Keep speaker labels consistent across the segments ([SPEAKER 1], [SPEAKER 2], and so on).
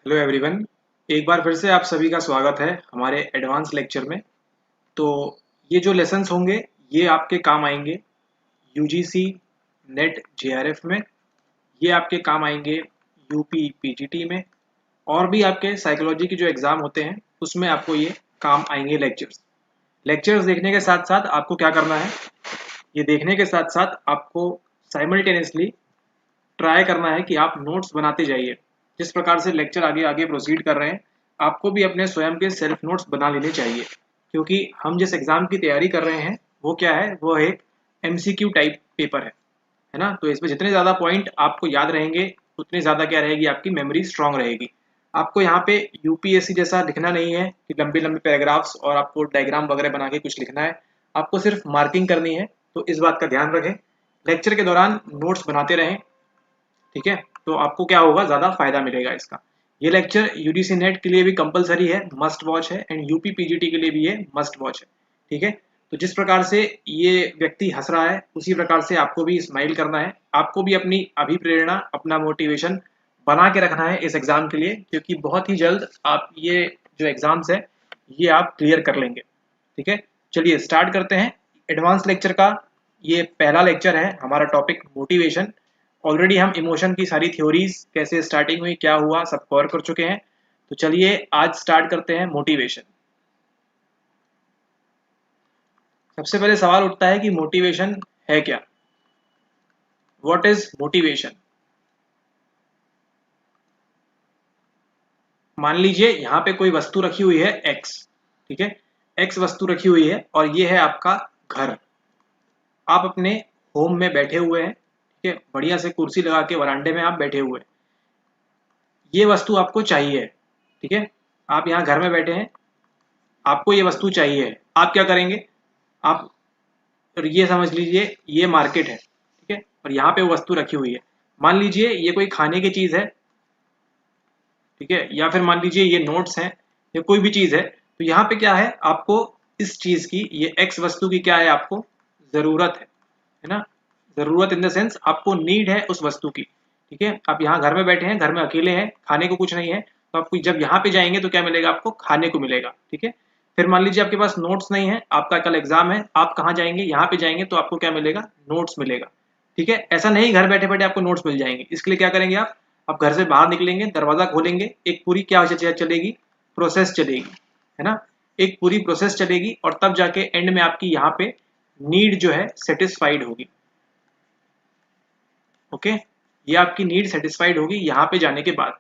[SPEAKER 1] Hello everyone. एक बार फिर से आप सभी का स्वागत है हमारे एडवांस लेक्चर में। तो ये जो लेसन्स होंगे ये आपके काम आएंगे यूजीसी नेट जेआरएफ में, ये आपके काम आएंगे यूपी पीजीटी में, और भी आपके साइकोलॉजी के जो एग्ज़ाम होते हैं उसमें आपको ये काम आएंगे लेक्चर्स। लेक्चर्स देखने के साथ साथ आपको क्या करना है, ये देखने के साथ साथ आपको साइमल्टेनियसली ट्राई करना है कि आप नोट्स बनाते जाइए। जिस प्रकार से लेक्चर आगे आगे प्रोसीड कर रहे हैं, आपको भी अपने स्वयं के सेल्फ नोट्स बना लेने चाहिए, क्योंकि हम जिस एग्ज़ाम की तैयारी कर रहे हैं वो क्या है, वो एक एमसीक्यू टाइप पेपर है ना। तो इसमें जितने ज़्यादा पॉइंट आपको याद रहेंगे उतनी ज़्यादा क्या रहेगी, आपकी मेमोरी स्ट्रांग रहेगी। आपको यहाँ पे यूपीएससी जैसा लिखना नहीं है कि लंबे लंबे पैराग्राफ्स और आपको डायग्राम वगैरह बना के कुछ लिखना है। आपको सिर्फ मार्किंग करनी है, तो इस बात का ध्यान रखें। लेक्चर के दौरान नोट्स बनाते रहें, ठीक है। तो आपको क्या होगा, ज़्यादा फायदा मिलेगा इसका। ये लेक्चर यूजीसी नेट के लिए भी कंपलसरी है, मस्ट वॉच है, एंड यूपी पीजीटी के लिए भी ये मस्ट वॉच है, ठीक है। तो जिस प्रकार से ये व्यक्ति हंस रहा है उसी प्रकार से आपको भी स्माइल करना है। आपको भी अपनी अभिप्रेरणा, अपना मोटिवेशन बना के रखना है इस एग्ज़ाम के लिए, क्योंकि बहुत ही जल्द आप ये जो एग्ज़ाम्स है ये आप क्लियर कर लेंगे, ठीक है। चलिए स्टार्ट करते हैं एडवांस लेक्चर का। ये पहला लेक्चर है, हमारा टॉपिक मोटिवेशन। ऑलरेडी हम इमोशन की सारी थ्योरीज, कैसे स्टार्टिंग हुई, क्या हुआ, सब कवर कर चुके हैं। तो चलिए आज स्टार्ट करते हैं मोटिवेशन। सबसे पहले सवाल उठता है कि मोटिवेशन है क्या। What is motivation. मान लीजिए यहाँ पे कोई वस्तु रखी हुई है एक्स, ठीक है। एक्स वस्तु रखी हुई है और ये है आपका घर। आप अपने होम में बैठे हुए हैं, ठीक है, बढ़िया से कुर्सी लगा के वरांडे में आप बैठे हुए हैं। ये वस्तु आपको चाहिए, ठीक है। आप यहाँ घर में बैठे हैं, आपको ये वस्तु चाहिए, आप क्या करेंगे, आप और ये समझ लीजिए ये मार्केट है, ठीक है, और यहाँ पे वो वस्तु रखी हुई है। मान लीजिए ये कोई खाने की चीज़ है, ठीक है, या फिर मान लीजिए ये नोट्स हैं या कोई भी चीज़ है। तो यहाँ पे क्या है, आपको इस चीज़ की, ये एक्स वस्तु की क्या है, आपको ज़रूरत है ना। ज़रूरत इन द सेंस आपको नीड है उस वस्तु की, ठीक है। आप यहाँ घर में बैठे हैं, घर में अकेले हैं, खाने को कुछ नहीं है, तो आपको जब यहाँ पे जाएंगे तो क्या मिलेगा, आपको खाने को मिलेगा, ठीक है। फिर मान लीजिए आपके पास नोट्स नहीं है, आपका कल एग्जाम है, आप कहाँ जाएंगे, यहाँ पे जाएंगे, तो आपको क्या मिलेगा, नोट्स मिलेगा, ठीक है। ऐसा नहीं घर बैठे बैठे आपको नोट्स मिल जाएंगे, इसके लिए क्या करेंगे आप घर से बाहर निकलेंगे, दरवाजा खोलेंगे, एक पूरी क्या चलेगी, प्रोसेस चलेगी, है ना। एक पूरी प्रोसेस चलेगी और तब जाके एंड में आपकी यहाँ पे नीड जो है सेटिस्फाइड होगी, ओके। ये आपकी नीड सेटिस्फाइड होगी यहाँ पे जाने के बाद।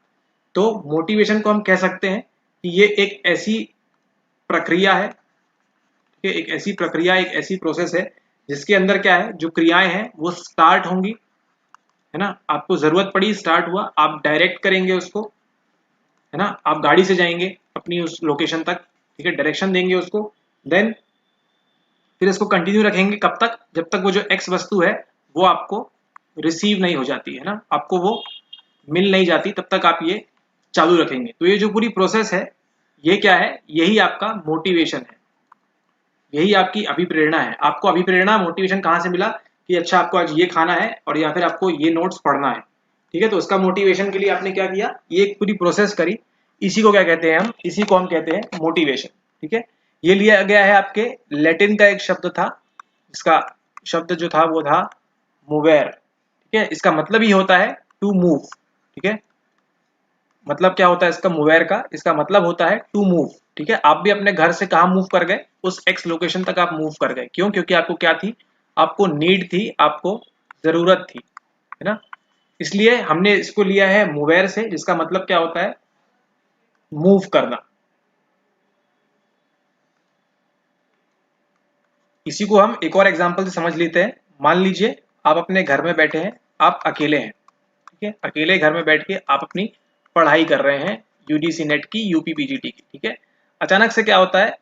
[SPEAKER 1] तो मोटिवेशन को हम कह सकते हैं कि ये एक ऐसी प्रक्रिया है, ठीक है, एक ऐसी प्रक्रिया, एक ऐसी प्रोसेस है जिसके अंदर क्या है, जो क्रियाएं हैं वो स्टार्ट होंगी, है ना। आपको जरूरत पड़ी, स्टार्ट हुआ, आप डायरेक्ट करेंगे उसको, है ना। आप गाड़ी से जाएंगे अपनी उस लोकेशन तक, ठीक है, डायरेक्शन देंगे उसको। देन फिर इसको कंटिन्यू रखेंगे कब तक, जब तक वो जो एक्स वस्तु है वो आपको रिसीव नहीं हो जाती, है ना, आपको वो मिल नहीं जाती, तब तक आप ये चालू रखेंगे। तो ये जो पूरी प्रोसेस है ये क्या है, यही आपका मोटिवेशन है, यही आपकी अभिप्रेरणा है। आपको अभिप्रेरणा, मोटिवेशन कहाँ से मिला कि अच्छा आपको आज ये खाना है और या फिर आपको ये नोट्स पढ़ना है, ठीक है। तो उसका मोटिवेशन के लिए आपने क्या किया, ये एक पूरी प्रोसेस करी। इसी को क्या कहते हैं हम, इसी को हम कहते हैं मोटिवेशन, ठीक है। ये लिया गया है आपके लैटिन का एक शब्द था, इसका शब्द जो था वो था मूवेर, ठीक है। इसका मतलब ही होता है टू मूव, ठीक है। मतलब क्या होता है इसका, मूवेर का इसका मतलब होता है टू मूव, ठीक है। आप भी अपने घर से कहाँ मूव कर गए, उस एक्स लोकेशन तक आप मूव कर गए। क्यों, क्योंकि आपको क्या थी, आपको नीड थी, आपको जरूरत थी, है ना। इसलिए हमने इसको लिया है मूवेर से, जिसका मतलब क्या होता है, मूव करना। इसी को हम एक और एग्जांपल से समझ लेते हैं। मान लीजिए आप अपने घर में बैठे हैं, आप अकेले हैं, ठीक है। अकेले घर में बैठ के आप अपनी पढ़ाई कर रहे हैं यूजीसी नेट की, यूपी पीजीटी की, ठीक है। अचानक से क्या होता है,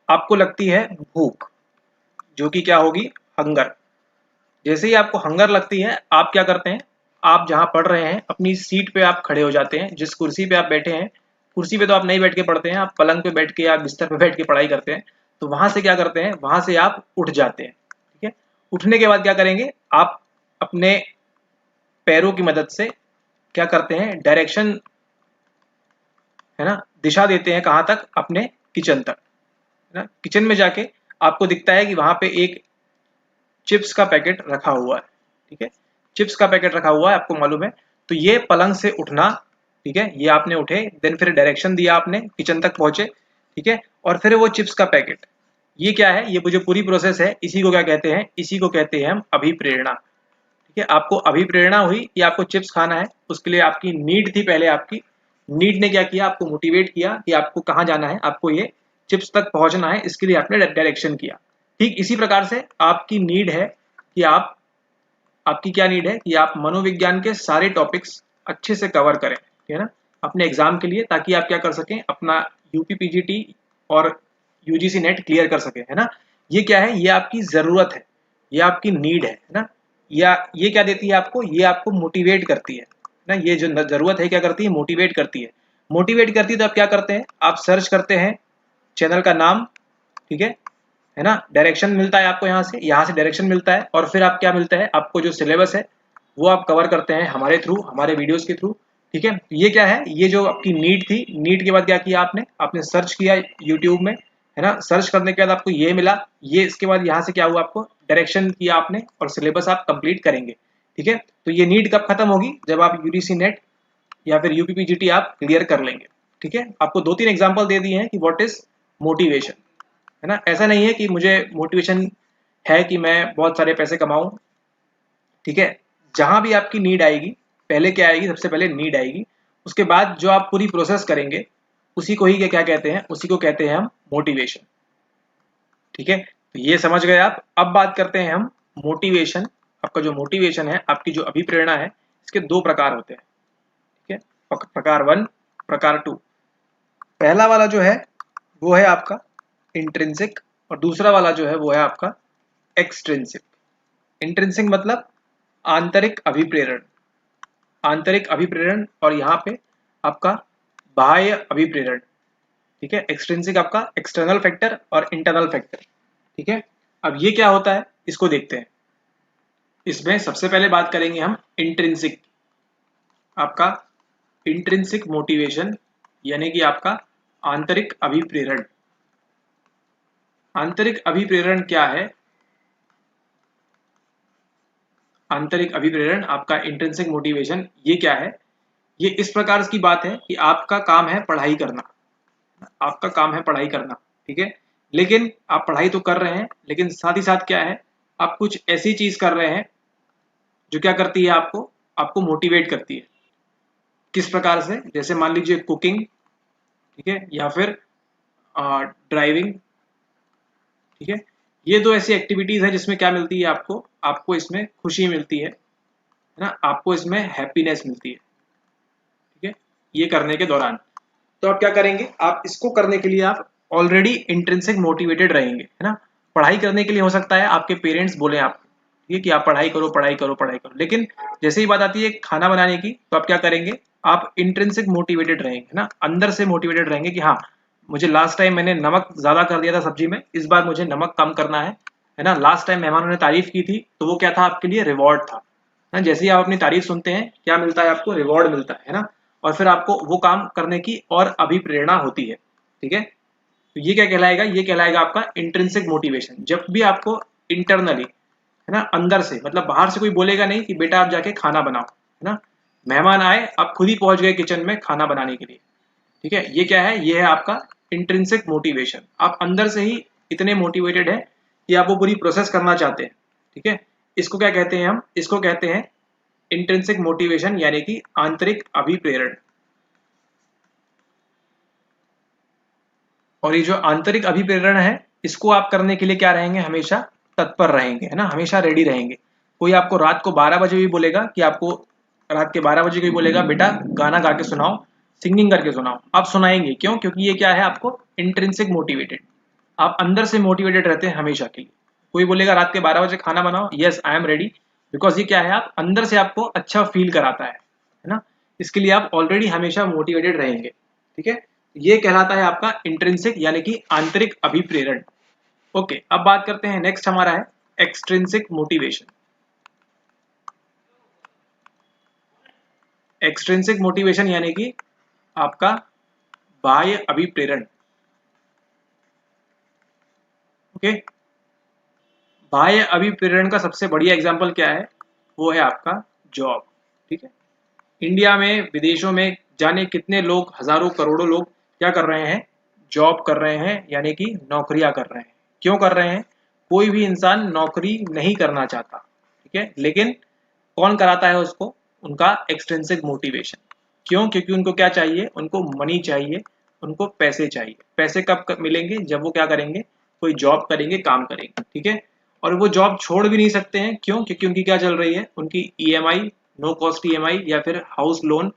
[SPEAKER 1] आपको लगती है भूख, जो कि क्या होगी, हंगर। जैसे ही आपको हंगर लगती है, आप क्या करते हैं, आप जहां पढ़ रहे हैं अपनी सीट पे आप खड़े हो जाते हैं, जिस कुर्सी पे आप बैठे हैं, कुर्सी पे तो आप नहीं बैठ के पढ़ते हैं, आप पलंग पे बैठ के या बिस्तर पे बैठ के पढ़ाई करते हैं। तो वहां से क्या करते हैं, वहां से आप उठ जाते हैं, ठीक है। उठने के बाद क्या करेंगे, आप अपने पैरों की मदद से क्या करते हैं, डायरेक्शन है ना, दिशा देते हैं कहाँ तक, अपने किचन तक, है ना। किचन में जाके आपको दिखता है कि वहां पे एक चिप्स का पैकेट रखा हुआ है, ठीक है, चिप्स का पैकेट रखा हुआ है, आपको मालूम है। तो ये पलंग से उठना, ठीक है, ये आपने उठे, देन फिर डायरेक्शन दिया आपने, किचन तक पहुंचे, ठीक है, और फिर वो चिप्स का पैकेट, ये क्या है, ये जो पूरी प्रोसेस है, इसी को क्या कहते हैं, इसी को कहते हैं हम अभिप्रेरणा, ठीक है। आपको अभिप्रेरणा हुई कि आपको चिप्स खाना है, उसके लिए आपकी नीड थी, पहले आपकी नीड ने क्या किया, आपको मोटिवेट किया कि आपको कहाँ जाना है, आपको ये चिप्स तक पहुंचना है, इसके लिए आपने डायरेक्शन किया। ठीक इसी प्रकार से आपकी नीड है कि आपकी क्या नीड है कि आप मनोविज्ञान के सारे टॉपिक्स अच्छे से कवर करें, ठीक है ना, अपने एग्जाम के लिए, ताकि आप क्या कर सकें, अपना यूपीपीजीटी और यूजीसी नेट क्लियर कर सकें, है ना। ये क्या है, ये आपकी जरूरत है, ये आपकी नीड है ना। या ये क्या देती है आपको, ये आपको मोटिवेट करती है ना, ये जो जरूरत है क्या करती है, मोटिवेट करती है। मोटिवेट करती है तो आप क्या करते हैं, आप सर्च करते हैं चैनल का नाम, ठीक है ना, डायरेक्शन मिलता है आपको, यहाँ से डायरेक्शन मिलता है, और फिर आप क्या मिलता है, आपको जो सिलेबस है वो आप कवर करते हैं हमारे थ्रू, हमारे वीडियोस के थ्रू, ठीक है। ये क्या है, ये जो आपकी नीड थी, नीड के बाद क्या किया आपने सर्च किया यूट्यूब में, है ना, सर्च करने के बाद आपको ये मिला, ये इसके बाद यहाँ से क्या हुआ, आपको डायरेक्शन किया आपने, और सिलेबस आप कंप्लीट करेंगे, ठीक है। तो ये नीड कब खत्म होगी, जब आप यूजीसी नेट या फिर यूपीपीजीटी आप क्लियर कर लेंगे, ठीक है। आपको 2-3 एग्जाम्पल दे दिए हैं कि व्हाट इज मोटिवेशन, है ना। ऐसा नहीं है कि मुझे मोटिवेशन है कि मैं बहुत सारे पैसे कमाऊं, ठीक है। जहां भी आपकी नीड आएगी, पहले क्या आएगी, सबसे पहले नीड आएगी, उसके बाद जो आप पूरी प्रोसेस करेंगे उसी को ही क्या कहते हैं, उसी को कहते हैं हम मोटिवेशन, ठीक है। तो ये समझ गए आप। अब बात करते हैं हम मोटिवेशन। आपका जो मोटिवेशन है, आपकी जो अभिप्रेरणा है, इसके 2 प्रकार होते हैं, ठीक है, प्रकार 1, प्रकार 2। पहला वाला जो है वो है आपका इंट्रिंसिक, और दूसरा वाला जो है वो है आपका एक्सट्रिंसिक। इंट्रिंसिक मतलब आंतरिक अभिप्रेरण, आंतरिक अभिप्रेरण, और यहाँ पे आपका बाह्य अभिप्रेरण, ठीक है। एक्सट्रिंसिक आपका एक्सटर्नल फैक्टर और इंटरनल फैक्टर, ठीक है। अब ये क्या होता है, इसको देखते हैं। इसमें सबसे पहले बात करेंगे हम इंट्रिंसिक, आपका इंट्रिंसिक मोटिवेशन, यानी कि आपका आंतरिक अभिप्रेरण। आंतरिक अभिप्रेरण क्या है, आंतरिक अभिप्रेरण, आपका इंट्रिंसिक मोटिवेशन, ये क्या है, ये इस प्रकार की बात है कि आपका काम है पढ़ाई करना, आपका काम है पढ़ाई करना, ठीक है। लेकिन आप पढ़ाई तो कर रहे हैं, लेकिन साथ ही साथ क्या है, आप कुछ ऐसी चीज कर रहे हैं जो क्या करती है, आपको आपको मोटिवेट करती है। किस प्रकार से, जैसे मान लीजिए कुकिंग, ठीक है, या फिर ड्राइविंग, ठीक है। ये 2 ऐसी एक्टिविटीज है जिसमें क्या मिलती है आपको, आपको इसमें खुशी मिलती है ना, आपको इसमें हैप्पीनेस मिलती है, ठीक है, ये करने के दौरान। तो आप क्या करेंगे, आप इसको करने के लिए आप ऑलरेडी इंट्रिंसिक मोटिवेटेड रहेंगे, है ना। पढ़ाई करने के लिए हो सकता है आपके पेरेंट्स बोले आप, ठीक है, कि आप पढ़ाई करो पढ़ाई करो पढ़ाई करो, लेकिन जैसे ही बात आती है खाना बनाने की, तो आप क्या करेंगे, आप इंट्रिंसिक मोटिवेटेड रहेंगे, है ना, अंदर से मोटिवेटेड रहेंगे कि हाँ, मुझे लास्ट टाइम मैंने नमक ज्यादा कर दिया था सब्जी में, इस बार मुझे नमक कम करना है ना। लास्ट टाइम मेहमानों ने तारीफ की थी, तो वो क्या था, आपके लिए रिवॉर्ड था ना। जैसे ही आप अपनी तारीफ सुनते हैं, क्या मिलता है आपको, रिवॉर्ड मिलता है ना, और फिर आपको वो काम करने की और अभिप्रेरणा होती है, ठीक है। तो ये क्या कहलाएगा, ये कहलाएगा आपका इंट्रिंसिक मोटिवेशन। जब भी आपको इंटरनली, है ना, अंदर से, मतलब बाहर से कोई बोलेगा नहीं कि बेटा आप जाके खाना बनाओ, है ना, मेहमान आए, आप खुद ही पहुंच गए किचन में खाना बनाने के लिए, ठीक है। ये क्या है, ये है आपका इंट्रिंसिक मोटिवेशन। आप अंदर से ही इतने मोटिवेटेड है कि आप वो पूरी प्रोसेस करना चाहते हैं, ठीक है। इसको क्या कहते हैं, हम इसको कहते हैं इंट्रिंसिक मोटिवेशन, यानी कि आंतरिक अभिप्रेरण। और ये जो आंतरिक अभिप्रेरण है, इसको आप करने के लिए क्या रहेंगे, हमेशा तत्पर रहेंगे, है ना, हमेशा रेडी रहेंगे। कोई आपको रात को 12 बजे भी बोलेगा कि आपको रात के 12 बजे कोई बोलेगा बेटा गाना गा के सुनाओ, सिंगिंग करके सुनाओ, आप सुनाएंगे, क्यों, क्योंकि ये क्या है, आपको इंट्रिंसिक मोटिवेटेड, आप अंदर से मोटिवेटेड रहते हैं हमेशा के लिए। कोई बोलेगा रात के 12 बजे खाना बनाओ, yes I am ready, because ये क्या है, आप अंदर से आपको अच्छा फील कराता है ना। इसके लिए आप ऑलरेडी हमेशा मोटिवेटेड रहेंगे, ठीक है। ये कहलाता है आपका इंट्रिंसिक, यानी कि आंतरिक अभिप्रेरण। ओके, अब बात करते हैं, नेक्स्ट हमारा है एक्सट्रिंसिक मोटिवेशन। एक्सट्रिंसिक मोटिवेशन यानी कि आपका बाह्य अभिप्रेरण। ओके, बाह्य अभिप्रेरण का सबसे बढ़िया एग्जाम्पल क्या है? वो है आपका जॉब। ठीक है, इंडिया में, विदेशों में जाने कितने लोग, हजारों करोड़ों लोग क्या कर रहे हैं? जॉब कर रहे हैं, यानी कि नौकरियां कर रहे हैं। क्यों कर रहे हैं? कोई भी इंसान नौकरी नहीं करना चाहता, ठीक है, लेकिन कौन कराता है उसको? उनका एक्सट्रिंसिक मोटिवेशन। क्यों? क्योंकि उनको क्या चाहिए? उनको मनी चाहिए, उनको पैसे चाहिए। पैसे कब मिलेंगे? जब वो क्या करेंगे? कोई जॉब करेंगे, काम करेंगे। ठीक है, और वो जॉब छोड़ भी नहीं सकते हैं। क्यों? क्योंकि उनकी क्या चल रही है? उनकी ईएमआई, नो कॉस्ट ईएमआई या फिर हाउस लोन,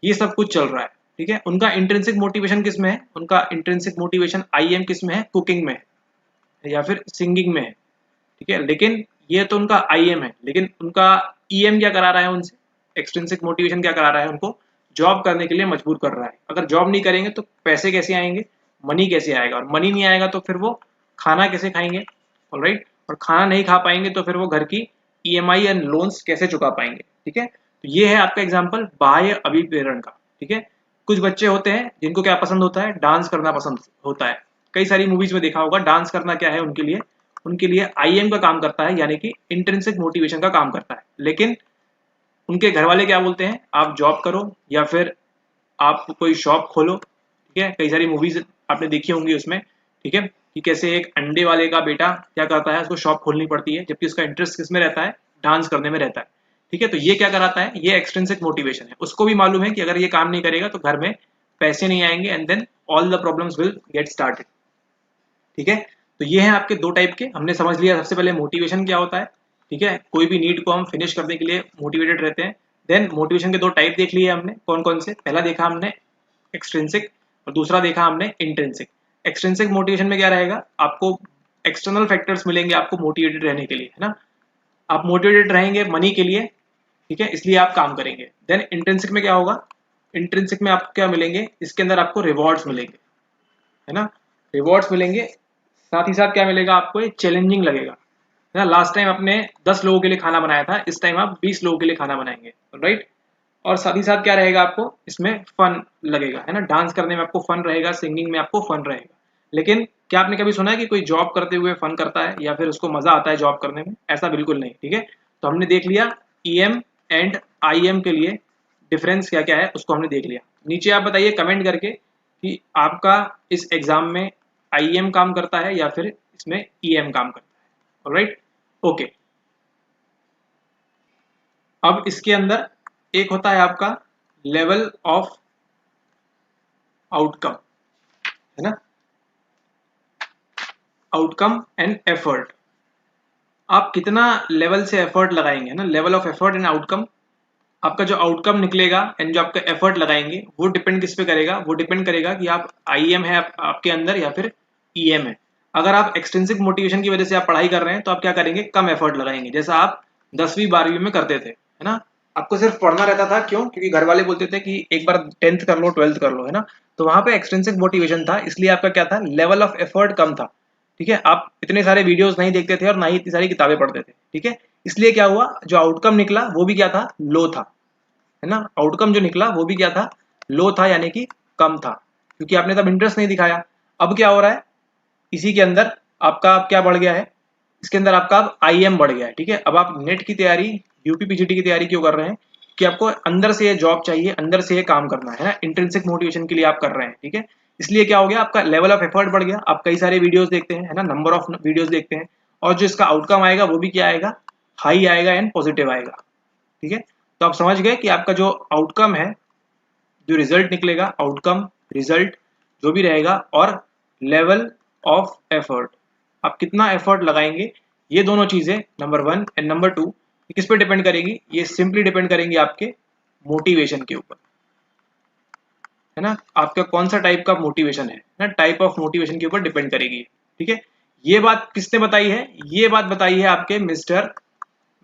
[SPEAKER 1] ये सब कुछ चल रहा है। ठीक है, उनका इंट्रिंसिक मोटिवेशन किस में है? उनका इंट्रिंसिक मोटिवेशन आईएम किस में है? कुकिंग में है या फिर सिंगिंग में है। ठीक है, लेकिन ये तो उनका आईएम है, लेकिन उनका ईएम क्या करा रहा है उनसे? एक्सट्रिंसिक मोटिवेशन क्या करा रहा है? उनको जॉब करने के लिए मजबूर कर रहा है। अगर जॉब नहीं करेंगे तो पैसे कैसे आएंगे? मनी कैसे आएगा? और मनी नहीं आएगा तो फिर वो खाना कैसे खाएंगे? ऑलराइट, और खाना नहीं खा पाएंगे तो फिर वो घर की ईएमआई एंड लोन्स कैसे चुका पाएंगे? ठीक है, तो ये है आपका एग्जाम्पल बाह्य अभिप्रेरण का। ठीक है, कुछ बच्चे होते हैं जिनको क्या पसंद होता है? डांस करना पसंद होता है। कई सारी मूवीज में देखा होगा, डांस करना क्या है उनके लिए? उनके लिए आईएम का काम करता है, यानी कि इंट्रिंसिक मोटिवेशन का काम करता है। लेकिन उनके घर वाले क्या बोलते हैं? आप जॉब करो या फिर आप कोई शॉप खोलो। ठीक है, कई सारी मूवीज आपने देखी होंगी उसमें। ठीक है, कि कैसे एक अंडे वाले का बेटा क्या करता है? उसको शॉप खोलनी पड़ती है, जबकि उसका इंटरेस्ट किस में रहता है? डांस करने में रहता है। ठीक है, तो ये क्या कराता है? ये एक्सट्रिंसिक मोटिवेशन है। उसको भी मालूम है कि अगर ये काम नहीं करेगा तो घर में पैसे नहीं आएंगे and then all the problems will get started. ठीक है, तो ये है आपके दो टाइप के। हमने समझ लिया सबसे पहले मोटिवेशन क्या होता है। ठीक है, कोई भी नीड को हम फिनिश करने के लिए मोटिवेटेड रहते हैं। देन मोटिवेशन के दो टाइप देख लिए हमने, कौन कौन से? पहला देखा हमने एक्सट्रिंसिक और दूसरा देखा हमने इंट्रिंसिक। एक्सट्रिंसिक मोटिवेशन में क्या रहेगा? आपको एक्सटर्नल फैक्टर्स मिलेंगे आपको मोटिवेटेड रहने के लिए, है ना। आप मोटिवेटेड रहेंगे मनी के लिए, ठीक है, इसलिए आप काम करेंगे। देन इंट्रिंसिक में क्या होगा? इंट्रिंसिक में आपको क्या मिलेंगे? इसके अंदर आपको रिवॉर्ड्स मिलेंगे, है ना, रिवॉर्ड्स मिलेंगे। साथ ही साथ क्या मिलेगा आपको? ये चैलेंजिंग लगेगा, है ना। लास्ट टाइम आपने 10 लोगों के लिए खाना बनाया था, इस टाइम आप 20 लोगों के लिए खाना बनाएंगे, राइट। और साथ ही साथ क्या रहेगा आपको? इसमें फन लगेगा, है ना। डांस करने में आपको फन रहेगा, सिंगिंग में आपको फन रहेगा। लेकिन क्या आपने कभी सुना है कि कोई जॉब करते हुए फन करता है या फिर उसको मजा आता है जॉब करने में? ऐसा बिल्कुल नहीं। ठीक है, तो हमने देख लिया ईएम एंड आईएम के लिए डिफरेंस क्या क्या है, उसको हमने देख लिया। नीचे आप बताइए कमेंट करके कि आपका इस एग्जाम में आईएम काम करता है या फिर इसमें ईएम काम करता है। Alright, okay. अब इसके अंदर एक होता है आपका लेवल ऑफ आउटकम, है ना, आउटकम एंड एफर्ट। आप कितना लेवल से एफर्ट लगाएंगे, है ना, level of effort and outcome. आपका जो आउटकम निकलेगा एंड जो आपका एफर्ट लगाएंगे वो डिपेंड किस पे करेगा? वो डिपेंड करेगा कि आप आईएम है आपके अंदर या फिर ईएम है। अगर आप एक्सटेंसिव मोटिवेशन की वजह से आप पढ़ाई कर रहे हैं तो आप क्या करेंगे? कम एफर्ट लगाएंगे, जैसा आप 10वीं 12वीं में करते थे, है ना। आपको सिर्फ पढ़ना रहता था। क्यों? क्योंकि घर वाले बोलते थे कि एक बार 10th कर लो, 12th कर लो, है ना। तो वहां पे एक्सटेंसिव मोटिवेशन था, इसलिए आपका क्या था? लेवल ऑफ एफर्ट कम था। ठीक है, आप इतने सारे वीडियोस नहीं देखते थे और ना ही इतनी सारी किताबें पढ़ते थे। ठीक है, इसलिए क्या हुआ? जो आउटकम निकला वो भी क्या था? लो था, है ना। आउटकम जो निकला वो भी क्या था? लो था, यानी कि कम था, क्योंकि आपने तब इंटरेस्ट नहीं दिखाया। अब क्या हो रहा है? इसी के अंदर आपका अब क्या बढ़ गया है? इसके अंदर आपका अब आईएम बढ़ गया है। ठीक है, अब आप नेट की तैयारी, यूपी पीजीटी की तैयारी क्यों कर रहे हैं? कि आपको अंदर से ये जॉब चाहिए, अंदर से ये काम करना है ना, इंट्रिंसिक मोटिवेशन के लिए आप कर रहे हैं। ठीक है, इसलिए क्या हो गया? आपका लेवल ऑफ एफर्ट बढ़ गया। आप कई सारे वीडियोस देखते हैं, है ना, नंबर ऑफ वीडियोस देखते हैं, और जो इसका आउटकम आएगा वो भी क्या आएगा? हाई आएगा एंड पॉजिटिव आएगा। ठीक है, तो आप समझ गए कि आपका जो आउटकम है, जो रिजल्ट निकलेगा, आउटकम रिजल्ट जो भी रहेगा, और लेवल ऑफ एफर्ट, आप कितना एफर्ट लगाएंगे, ये दोनों चीजें नंबर 1 एंड नंबर 2 किस पे डिपेंड करेगी? ये सिंपली डिपेंड करेंगी आपके मोटिवेशन के ऊपर, है ना। आपका कौन सा टाइप का मोटिवेशन है ना, टाइप ऑफ मोटिवेशन के ऊपर डिपेंड करेगी। ठीक है, ये बात किसने बताई है? ये बात बताई है आपके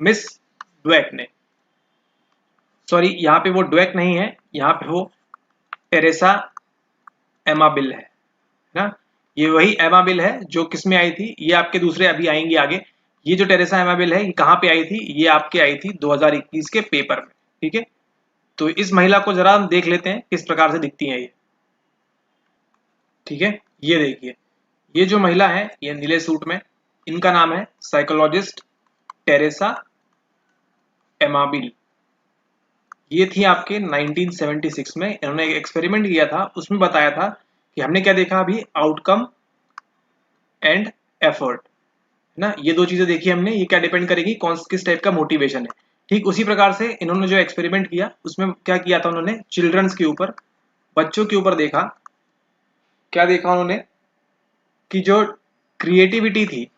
[SPEAKER 1] मिस ड्वेक ने। सॉरी, यहाँ पे वो ड्वेक नहीं है, यहाँ पे वो टेरेसा एमाबिल है ना। ये वही एमाबिल है जो किस में आई थी, ये आपके दूसरे अभी आएंगे आगे। ये जो टेरेसा एमाबिल है, ये कहाँ पे आई थी? ये आपके आई थी 2021 के पेपर में। ठीक है, तो इस महिला को जरा हम देख लेते हैं किस प्रकार से दिखती हैं ये। ठीक है, ये देखिए, ये जो महिला है ये नीले सूट में, इनका नाम है साइकोलॉजिस्ट टेरेसा एमाबिल। ये थी आपके 1976 में, इन्होंने एक एक्सपेरिमेंट किया था, उसमें बताया था कि हमने क्या देखा अभी, आउटकम एंड एफर्ट, है ना, ये दो चीजें देखी हमने, ये क्या डिपेंड करेगी कौन किस टाइप का मोटिवेशन है। ठीक उसी प्रकार से इन्होंने जो एक्सपेरिमेंट किया उसमें क्या किया था, उन्होंने चिल्ड्रंस के ऊपर, बच्चों के ऊपर देखा, क्या देखा उन्होंने कि जो क्रिएटिविटी थी,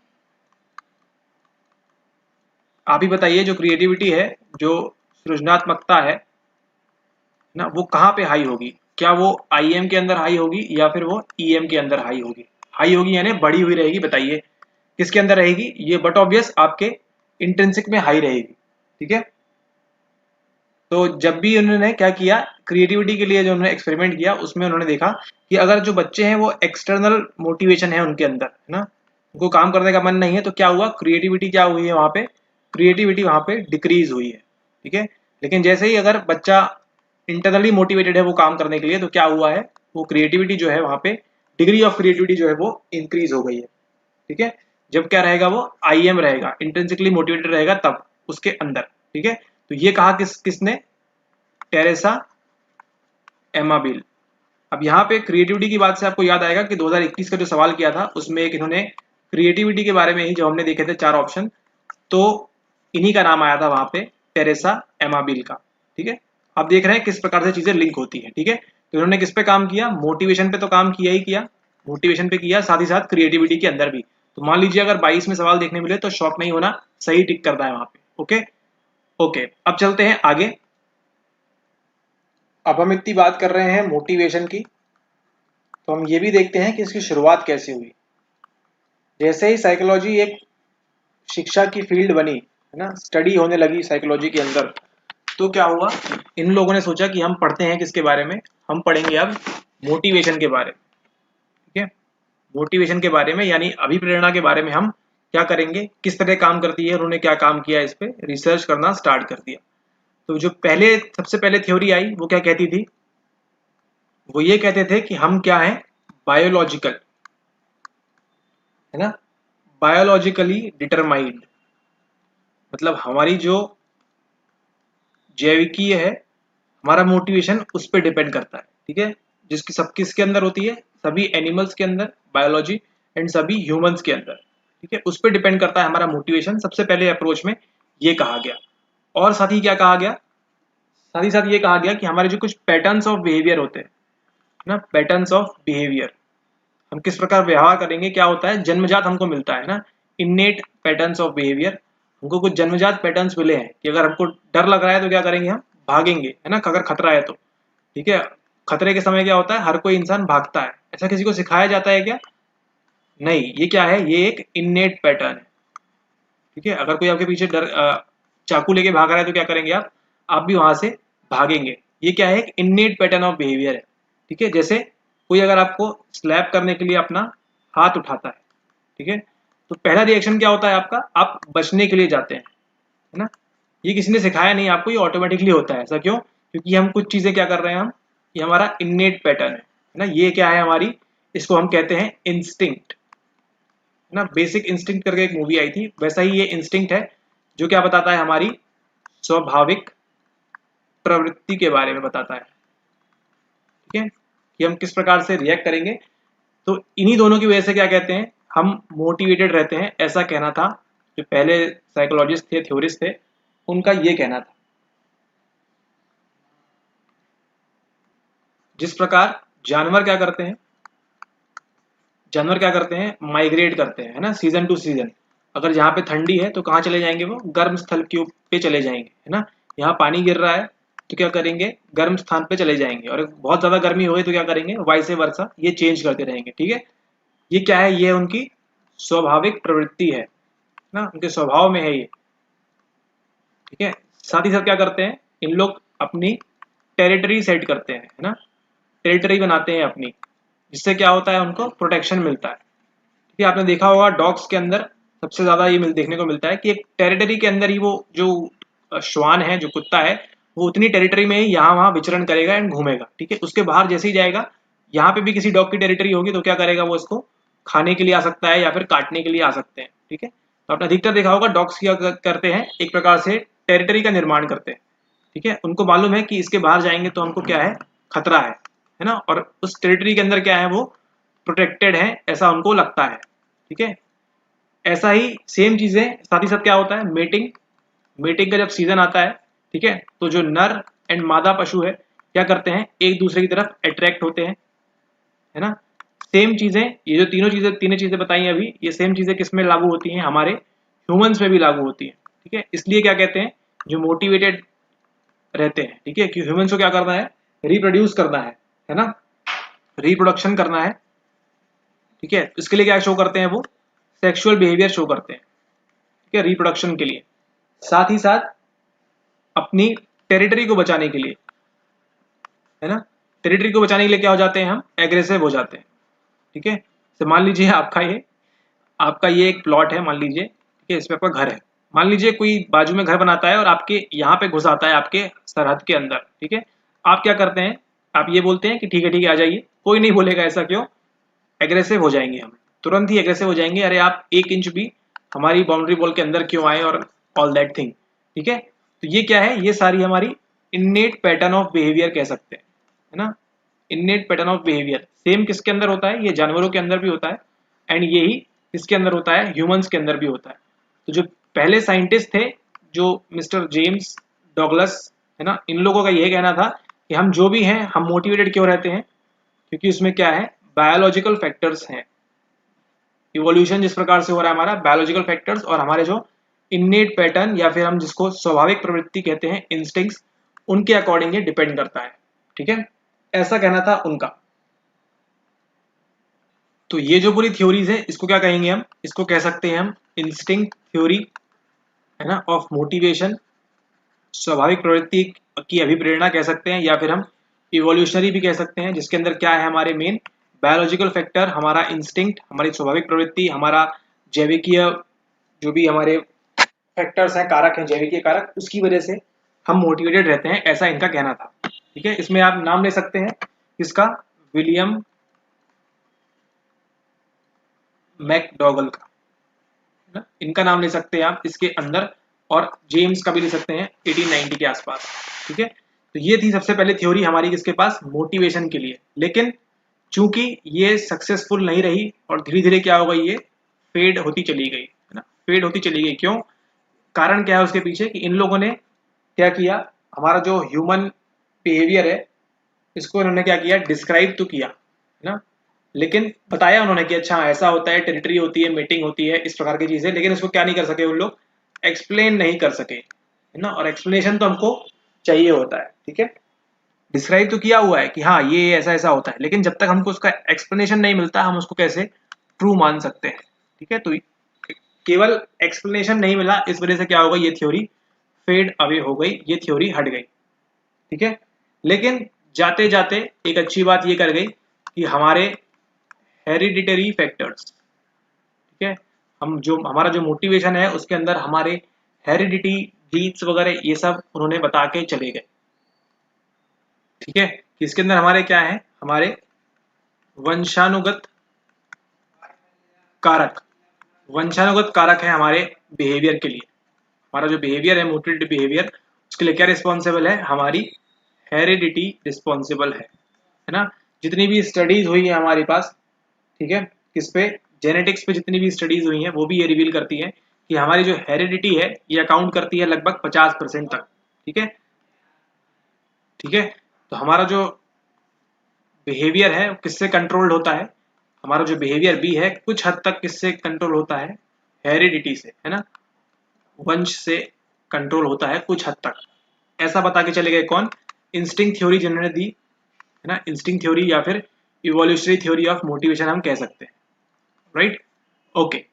[SPEAKER 1] आप ही बताइए, जो क्रिएटिविटी है, जो सृजनात्मकता है ना, वो कहाँ पे हाई होगी, क्या वो आईएम के अंदर हाई होगी या फिर वो ईएम के अंदर हाई होगी, हाई होगी यानी बढ़ी हुई रहेगी, बताइए किसके अंदर रहेगी, ये बट ऑब्वियस आपके इंट्रिंसिक में हाई रहेगी। ठीक है, तो जब भी उन्होंने क्या किया, क्रिएटिविटी के लिए जो उन्होंने एक्सपेरिमेंट किया उसमें उन्होंने देखा कि अगर जो बच्चे हैं वो एक्सटर्नल मोटिवेशन है उनके अंदर, है ना, उनको काम करने का मन नहीं है, तो क्या हुआ, क्रिएटिविटी क्या हुई है वहां पे, क्रिएटिविटी वहां पे डिक्रीज हुई है। ठीक है, लेकिन जैसे ही अगर बच्चा इंटरनली मोटिवेटेड है वो काम करने के लिए, तो क्या हुआ है, वो क्रिएटिविटी जो है वहां पे, डिग्री ऑफ क्रिएटिविटी जो है वो इंक्रीज हो गई है। ठीक है, जब क्या रहेगा, वो आईएम रहेगा, इंट्रिंसिकली मोटिवेटेड रहेगा तब उसके अंदर। ठीक है, तो ये कहा किसने, टेरेसा एमाबिल। अब यहाँ पे क्रिएटिविटी की बात से आपको याद आएगा कि 2021 का जो सवाल किया था उसमें एक इन्होंने क्रिएटिविटी के बारे में ही जो हमने देखे थे 4 ऑप्शन, तो इन्हीं का नाम आया था वहां पे, टेरेसा एमाबिल का। ठीक है, आप देख रहे हैं किस प्रकार से चीजें लिंक होती हैं। ठीक है, तो इन्होंने किस पे काम किया, मोटिवेशन पे तो काम किया ही किया, मोटिवेशन पे किया, साथ ही साथ क्रिएटिविटी के अंदर भी। तो मान लीजिए अगर 22 में सवाल देखने मिले तो शॉक नहीं होना, सही टिक करना है वहां पे। ओके ओके, अब चलते हैं आगे। अब हम इतनी बात कर रहे हैं मोटिवेशन की, तो हम ये भी देखते हैं कि इसकी शुरुआत कैसे हुई। जैसे ही साइकोलॉजी एक शिक्षा की फील्ड बनी, है ना, स्टडी होने लगी साइकोलॉजी के अंदर, तो क्या हुआ, इन लोगों ने सोचा कि हम पढ़ते हैं किसके बारे में, हम पढ़ेंगे अब मोटिवेशन के बारे में। ठीक है, मोटिवेशन के बारे में यानी अभिप्रेरणा के बारे में हम क्या करेंगे, किस तरह काम करती है, उन्होंने क्या काम किया, इस पे रिसर्च करना स्टार्ट कर दिया। तो जो पहले सबसे पहले थ्योरी आई वो क्या कहती थी, वो ये कहते थे कि हम क्या हैं, बायोलॉजिकल, है ना, बायोलॉजिकली डिटरमाइंड, मतलब हमारी जो जैविकीय है, हमारा मोटिवेशन उस पर डिपेंड करता है। ठीक है, जिसकी सब किसके अंदर होती है, सभी एनिमल्स के अंदर बायोलॉजी, एंड सभी ह्यूमंस के अंदर। ठीक है, उस पर डिपेंड करता है हमारा मोटिवेशन, सबसे पहले अप्रोच में ये कहा गया। और साथ ही क्या कहा गया, साथ ही साथ ये कहा गया कि हमारे जो कुछ पैटर्न्स ऑफ बिहेवियर होते हैं ना, पैटर्न्स ऑफ बिहेवियर, हम किस प्रकार व्यवहार करेंगे, क्या होता है, जन्मजात हमको मिलता है ना, इन्नेट पैटर्न्स ऑफ बिहेवियर, हमको कुछ जन्मजात पैटर्न्स मिले हैं कि अगर हमको डर लग रहा है तो क्या करेंगे, हम भागेंगे, है ना, अगर खतरा है तो। ठीक है, खतरे के समय क्या होता है, हर कोई इंसान भागता है, ऐसा किसी को सिखाया जाता है क्या, नहीं, ये क्या है, ये एक इन्नेट पैटर्न है। ठीक है, अगर कोई आपके पीछे चाकू लेके भाग रहा है तो क्या करेंगे आप भी वहां से भागेंगे। ये क्या है, एक इन्नेट पैटर्न ऑफ बिहेवियर है। ठीक है, जैसे कोई अगर आपको स्लैप करने के लिए अपना हाथ उठाता है, ठीक है, तो पहला रिएक्शन क्या होता है आपका, आप बचने के लिए जाते हैं, है ना, ये किसी ने सिखाया नहीं आपको, ये ऑटोमेटिकली होता है। ऐसा क्यों, क्योंकि हम कुछ चीजें क्या कर रहे हैं, हम, ये हमारा इन्नेट पैटर्न है ना, ये क्या है हमारी, इसको हम कहते हैं इंस्टिंक्ट, है ना, बेसिक इंस्टिंक्ट करके एक मूवी आई थी, वैसा ही ये इंस्टिंक्ट है जो क्या बताता है, हमारी स्वाभाविक प्रवृत्ति के बारे में बताता है। ठीक है, कि हम किस प्रकार से रिएक्ट करेंगे, तो इन्हीं दोनों की वजह से क्या कहते हैं, हम मोटिवेटेड रहते हैं, ऐसा कहना था जो पहले साइकोलॉजिस्ट थे, थ्योरिस्ट थे, उनका ये कहना था। जिस प्रकार जानवर क्या करते हैं, जानवर क्या करते हैं, माइग्रेट करते हैं, है ना, सीजन टू सीजन, अगर जहाँ पे ठंडी है तो कहाँ चले जाएंगे, वो गर्म स्थल के पे चले जाएंगे, है ना, यहाँ पानी गिर रहा है तो क्या करेंगे, गर्म स्थान पे चले जाएंगे, और बहुत ज्यादा गर्मी हो गई तो क्या करेंगे, वाइस वर्सा, ये चेंज करते रहेंगे। ठीक है, ये क्या है, ये उनकी स्वाभाविक प्रवृत्ति है ना, उनके स्वभाव में है ये। ठीक है, साथ ही साथ क्या करते हैं, इन लोग अपनी टेरिटरी सेट करते हैं, है ना, टेरिटरी बनाते हैं अपनी, जिससे क्या होता है, उनको प्रोटेक्शन मिलता है। ठीक है, आपने देखा होगा डॉग्स के अंदर सबसे ज्यादा ये देखने को मिलता है कि एक टेरिटरी के अंदर ही वो जो श्वान है, जो कुत्ता है, वो उतनी टेरिटरी में ही यहाँ वहां विचरण करेगा एंड घूमेगा। ठीक है, उसके बाहर जैसे ही जाएगा यहाँ पे भी किसी डॉग की टेरिटरी होगी तो क्या करेगा, वो इसको खाने के लिए आ सकता है या फिर काटने के लिए आ सकते हैं। ठीक है, तो आपने अधिकतर देखा होगा डॉग्स क्या करते हैं, एक प्रकार से टेरिटरी का निर्माण करते हैं। ठीक है, उनको मालूम है कि इसके बाहर जाएंगे तो हमको क्या है, खतरा है ना, और उस टेरिटरी के अंदर क्या है, वो प्रोटेक्टेड है, ऐसा उनको लगता है। ठीक है, ऐसा ही सेम चीजें साथ ही साथ क्या होता है, मेटिंग। मेटिंग का जब सीजन आता है, ठीक है, तो जो नर एंड मादा पशु है क्या करते हैं, एक दूसरे की तरफ अट्रैक्ट होते हैं, है ना। सेम चीजें, ये जो तीनों चीजें बताई अभी, ये सेम चीजें किस में लागू होती हैं, हमारे ह्यूमंस में भी लागू होती हैं। ठीक है, इसलिए क्या कहते हैं, जो मोटिवेटेड रहते हैं, ठीक है, कि ह्यूमंस को क्या करना है, रिप्रोड्यूस करना है ना, रिप्रोडक्शन करना है। ठीक है, इसके लिए क्या शो करते हैं, वो सेक्सुअल बिहेवियर शो करते हैं। ठीक है, रिप्रोडक्शन के लिए, साथ ही साथ अपनी टेरिटरी को बचाने के लिए, है ना। टेरिटरी को बचाने के लिए क्या हो जाते हैं, हम एग्रेसिव हो जाते हैं। ठीक है, तो मान लीजिए आपका ये एक प्लॉट है, मान लीजिए, ठीक है, इस पे आपका घर है। मान लीजिए कोई बाजू में घर बनाता है और आपके यहाँ पे घुस आता है, आपके सरहद के अंदर। ठीक है, आप क्या करते हैं, आप ये बोलते हैं कि ठीक है आ जाइए, कोई नहीं बोलेगा ऐसा क्यों, एग्रेसिव हो जाएंगे हम, तुरंत ही एग्रेसिव हो जाएंगे, अरे आप 1 इंच भी हमारी बाउंड्री वॉल के अंदर क्यों आए, और ऑल दैट थिंग। ठीक है, तो ये क्या है, ये सारी हमारी इन्नेट पैटर्न ऑफ बिहेवियर कह सकते हैं, है ना। Innate pattern of behaviour same किसके अंदर होता है, ये जानवरों के अंदर भी होता है, एंड यही किसके अंदर होता है, ह्यूमंस के अंदर भी होता है। तो जो पहले साइंटिस्ट थे, जो मिस्टर जेम्स डॉगलस, है ना, इन लोगों का यह कहना था कि हम जो भी हैं, हम मोटिवेटेड क्यों रहते हैं, क्योंकि उसमें क्या है, बायोलॉजिकल फैक्टर्स हैं। इवोल्यूशन जिस प्रकार से हो रहा है हमारा, बायोलॉजिकल फैक्टर्स और हमारे जो इन्नेट पैटर्न, या फिर हम जिसको स्वाभाविक प्रवृत्ति कहते हैं, इंस्टिंक्ट्स, उनके अकॉर्डिंग ये डिपेंड करता है। ठीक है, ऐसा कहना था उनका। तो ये जो पूरी थ्योरीज है, इसको क्या कहेंगे हम, इसको कह सकते हैं हम इंस्टिंक्ट थ्योरी, है ना, ऑफ मोटिवेशन, स्वाभाविक प्रवृत्ति की अभिप्रेरणा कह सकते हैं, या फिर हम इवोल्यूशनरी भी कह सकते हैं, जिसके अंदर क्या है, हमारे मेन बायोलॉजिकल फैक्टर, हमारा इंस्टिंक्ट, हमारी स्वाभाविक प्रवृत्ति, हमारा जैविकीय जो भी हमारे फैक्टर्स हैं, कारक हैं, जैविकीय कारक, उसकी वजह से हम मोटिवेटेड रहते हैं, ऐसा इनका कहना था। ठीक है, इसमें आप नाम ले सकते हैं इसका, विलियम मैकडॉगल का, ना, इनका नाम ले सकते हैं आप इसके अंदर, और जेम्स का भी ले सकते हैं 1890 के आसपास। ठीक है, तो ये थी सबसे पहले थ्योरी हमारी किसके पास, मोटिवेशन के लिए। लेकिन चूंकि ये सक्सेसफुल नहीं रही और धीरे धीरे क्या हो गई, ये फेड होती चली गई, है ना, फेड होती चली गई। क्यों, कारण क्या है उसके पीछे, कि इन लोगों ने क्या किया, हमारा जो ह्यूमन बिहेवियर है, इसको इन्होंने क्या किया, डिस्क्राइब तो किया, है ना, लेकिन बताया उन्होंने कि अच्छा ऐसा होता है, टेरिटरी होती है, मीटिंग होती है, इस प्रकार की चीजें, लेकिन इसको क्या नहीं कर सके उन लोग, एक्सप्लेन नहीं कर सके, है ना। और एक्सप्लेनेशन तो हमको चाहिए होता है। ठीक है, डिस्क्राइब तो किया हुआ है कि हाँ ये ऐसा ऐसा होता है, लेकिन जब तक हमको उसका एक्सप्लेनेशन नहीं मिलता, हम उसको कैसे ट्रू मान सकते हैं। ठीक है, तो केवल एक्सप्लेनेशन नहीं मिला, इस वजह से क्या होगा, ये थ्योरी फेड अवे हो गई, ये थ्योरी हट गई। ठीक है, लेकिन जाते जाते एक अच्छी बात ये कर गई कि हमारे हेरिडिटरी फैक्टर्स, ठीक है, हम जो हमारा जो मोटिवेशन है उसके अंदर हमारे हेरिडिटी, जीन्स वगैरह, ये सब उन्होंने बता के चले गए। ठीक है, कि इसके अंदर हमारे क्या है, हमारे वंशानुगत कारक, वंशानुगत कारक है हमारे बिहेवियर के लिए। हमारा जो बिहेवियर है, मोटिवेटेड बिहेवियर, उसके लिए क्या रिस्पॉन्सिबल है, हमारी हेरिडिटी रिस्पॉन्सिबल है ना। जितनी भी स्टडीज हुई है हमारे पास, ठीक है, किस पे, जेनेटिक्स पे जितनी भी स्टडीज हुई हैं, वो भी ये रिवील करती है कि हमारी जो हेरिडिटी है, ये अकाउंट करती है लगभग 50% तक। ठीक है, ठीक है, तो हमारा जो बिहेवियर है किससे कंट्रोल्ड होता है, हमारा जो बिहेवियर भी है कुछ हद तक किससे कंट्रोल होता है, हेरिडिटी से, है ना, वंश से कंट्रोल होता है कुछ हद तक। ऐसा बता के चले गए कौन, इंस्टिंक्ट थ्योरी जिन्होंने दी, है ना, इंस्टिंक्ट थ्योरी या फिर इवोल्यूशनरी थ्योरी ऑफ मोटिवेशन हम कह सकते हैं। Right, okay.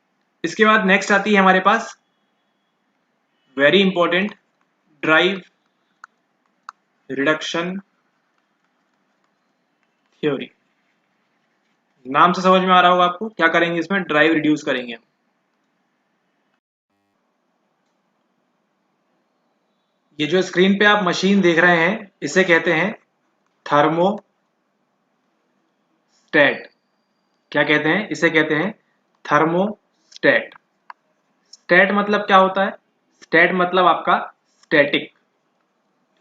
[SPEAKER 1] इसके बाद नेक्स्ट आती है हमारे पास very important, drive reduction theory. नाम से समझ में आ रहा होगा आपको, क्या करेंगे इसमें, ड्राइव रिड्यूस करेंगे हम। ये जो स्क्रीन पे आप मशीन देख रहे हैं, इसे कहते हैं थर्मो थर्मोस्टेट। क्या कहते हैं इसे? कहते हैं थर्मोस्टेट। स्टेट मतलब क्या होता है? स्टेट मतलब आपका स्टैटिक,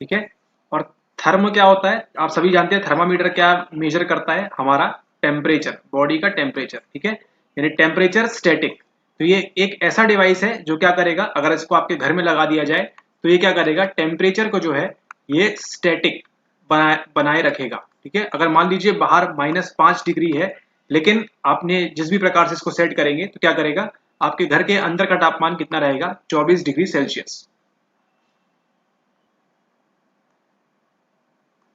[SPEAKER 1] ठीक है। और थर्म क्या होता है? आप सभी जानते हैं थर्मामीटर क्या मेजर करता है? हमारा टेम्परेचर, बॉडी का टेम्परेचर, ठीक है, यानी टेम्परेचर स्टैटिक। तो ये एक ऐसा डिवाइस है जो क्या करेगा, अगर इसको आपके घर में लगा दिया जाए तो ये क्या करेगा, टेम्परेचर को जो है ये स्टैटिक बनाए रखेगा, ठीक है। अगर मान लीजिए बाहर -5 डिग्री है, लेकिन आपने जिस भी प्रकार से इसको सेट करेंगे तो क्या करेगा, आपके घर के अंदर का तापमान कितना रहेगा? 24 डिग्री सेल्सियस।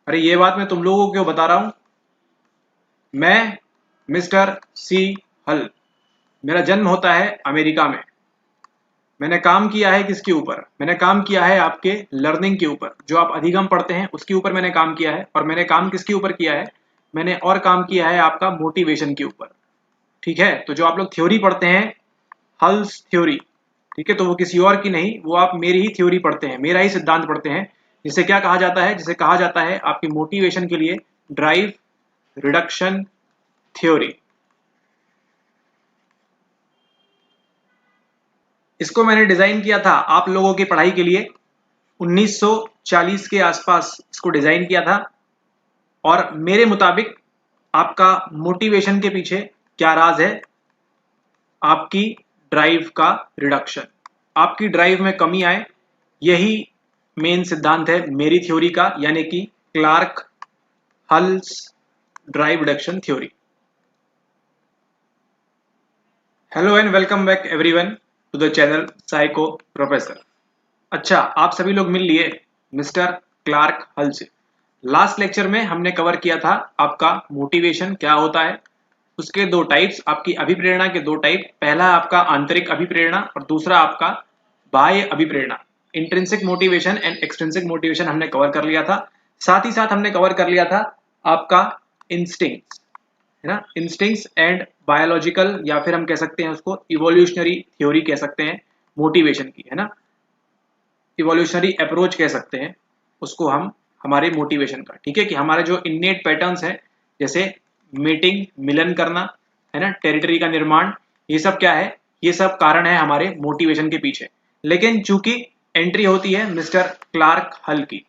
[SPEAKER 1] अरे ये बात मैं तुम लोगों को क्यों बता रहा हूं? मैं मिस्टर सी हल, मेरा जन्म होता है अमेरिका में। मैंने काम किया है किसके ऊपर? मैंने काम किया है आपके लर्निंग के ऊपर, जो आप अधिगम पढ़ते हैं उसके ऊपर मैंने काम किया है। और मैंने काम किसके ऊपर किया है? मैंने और काम किया है आपका मोटिवेशन के ऊपर, ठीक है। तो जो आप लोग थ्योरी पढ़ते हैं, हल्स थ्योरी, ठीक है, तो वो किसी और की नहीं, वो आप मेरी ही थ्योरी पढ़ते हैं, मेरा ही सिद्धांत पढ़ते हैं, जिसे क्या कहा जाता है? जिसे कहा जाता है आपकी मोटिवेशन के लिए ड्राइव रिडक्शन थ्योरी। इसको मैंने डिजाइन किया था आप लोगों की पढ़ाई के लिए, 1940 के आसपास इसको डिजाइन किया था। और मेरे मुताबिक आपका मोटिवेशन के पीछे क्या राज है? आपकी ड्राइव का रिडक्शन, आपकी ड्राइव में कमी आए, यही मेन सिद्धांत है मेरी थ्योरी का, यानी कि Clark Hull's drive reduction theory. Hello and welcome back everyone to the channel psycho professor. अच्छा, आप सभी लोग मिल लिए मिस्टर क्लार्क हल से। लास्ट लेक्चर में हमने कवर किया था आपका मोटिवेशन क्या होता है, उसके दो टाइप्स, आपकी अभिप्रेरणा के दो टाइप। पहला आपका आंतरिक अभिप्रेरणा और दूसरा आपका बाह्य अभिप्रेरणा। Intrinsic motivation and extrinsic motivation हमने कवर कर लिया था। साथ ही साथ हमने कवर कर लिया था आपका इंस्टिंक्ट्स, है ना, इंस्टिंक्ट्स एंड बायोलॉजिकल, या फिर हम कह सकते हैं उसको इवोल्यूशनरी थ्योरी कह सकते हैं मोटिवेशन की, है ना, इवोल्यूशनरी अप्रोच कह सकते हैं उसको हम हमारे मोटिवेशन का, ठीक है, कि हमारे जो इन्नेट पैटर्न्स हैं, जैसे मीटिंग, मिलन करना, है ना, टेरिटरी का निर्माण, ये सब क्या है? ये सब कारण है हमारे मोटिवेशन के पीछे। लेकिन चूंकि एंट्री होती है मिस्टर क्लार्क हल की,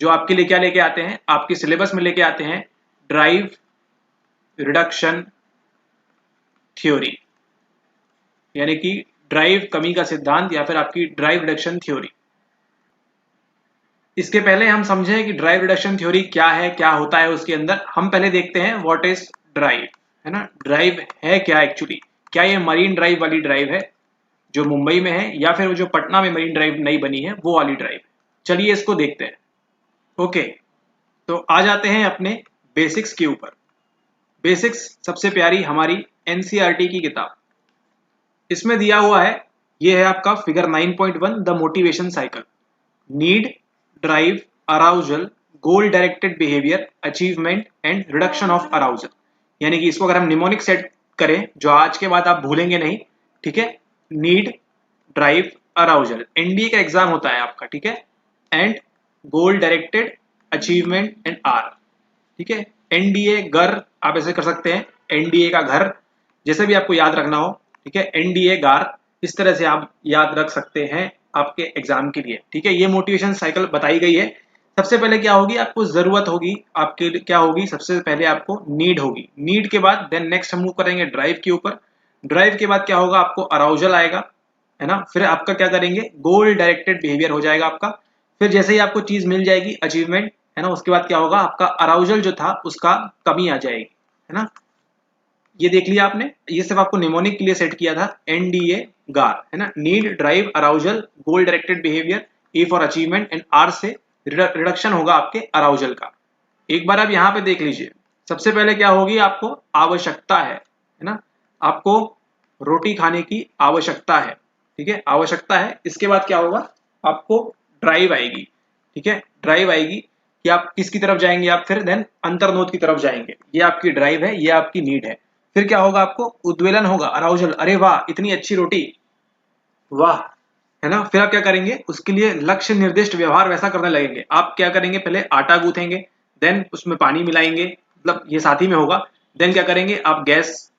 [SPEAKER 1] जो आपके लिए क्या लेके आते हैं, आपके सिलेबस में लेके आते हैं ड्राइव रिडक्शन थ्योरी, यानी कि ड्राइव कमी का सिद्धांत, या फिर आपकी ड्राइव रिडक्शन थ्योरी। इसके पहले हम समझें कि ड्राइव रिडक्शन थ्योरी क्या है, क्या होता है उसके अंदर, हम पहले देखते हैं व्हाट इज ड्राइव, है ना। ड्राइव है क्या एक्चुअली? क्या ये मरीन ड्राइव वाली ड्राइव है जो मुंबई में है, या फिर वो जो पटना में मरीन ड्राइव नई बनी है वो वाली ड्राइव? चलिए इसको देखते हैं। ओके, तो आ जाते हैं अपने बेसिक्स के ऊपर। बेसिक्स सबसे प्यारी हमारी एनसीईआरटी की किताब, इसमें दिया हुआ है, ये है आपका figure 9.1, the motivation cycle. Need, drive, arousal, goal directed behaviour, achievement and reduction of arousal. यानी कि इसको अगर हम निमोनिक सेट करें, जो आज के बाद आप भूलेंगे नहीं, ठीक है, नीड, ड्राइव, अराउजल, एनडीए का एग्जाम होता है आपका, ठीक है, and goal directed, achievement and R, ठीक है। एनडीए घर आप ऐसे कर सकते हैं, एनडीए का घर, जैसे भी आपको याद रखना हो, ठीक है, एनडीए गार, इस तरह से आप याद रख सकते हैं आपके एग्जाम के लिए, ठीक है। ये मोटिवेशन साइकिल बताई गई है। सबसे पहले क्या होगी, आपको जरूरत होगी, आपके क्या होगी, सबसे पहले आपको नीड होगी, नीड के बाद देन नेक्स्ट हम मूव करेंगे ड्राइव के ऊपर, ड्राइव के बाद क्या होगा, आपको अराउजल आएगा, है ना, फिर आपका क्या करेंगे, गोल डायरेक्टेड बिहेवियर हो जाएगा आपका, फिर जैसे ही आपको चीज मिल जाएगी, अचीवमेंट, है ना, उसके बाद क्या होगा, आपका अराउजल जो था उसका कमी आ जाएगी, है ना। ये देख लिया आपने, ये सिर्फ आपको निमोनिक के लिए सेट किया था, एनडीए गार, है ना, need, drive, arousal, goal directed behaviour, A for achievement and R से रिडक्शन होगा आपके अराउजल का। एक बार आप यहाँ पे देख लीजिए, सबसे पहले क्या होगी, आपको आवश्यकता है ना, आपको रोटी खाने की आवश्यकता है, ठीक है, आवश्यकता है। इसके बाद क्या होगा, आपको ड्राइव आएगी, ठीक है, ड्राइव आएगी कि आप किसकी तरफ जाएंगे, आप फिर देन अंतर्नोद की तरफ जाएंगे, ये आपकी ड्राइव है, ये आपकी नीड है। फिर क्या होगा, आपको उद्वेलन होगा, अराउजल, अरे वाह इतनी अच्छी रोटी, वाह, है ना। फिर आप क्या करेंगे, उसके लिए लक्ष्य निर्दिष्ट व्यवहार वैसा करने लगेंगे। आप क्या करेंगे, पहले आटा गूंथेंगे, देन उसमें पानी मिलाएंगे, मतलब ये साथ ही में होगा, देन क्या करेंगे आप गैस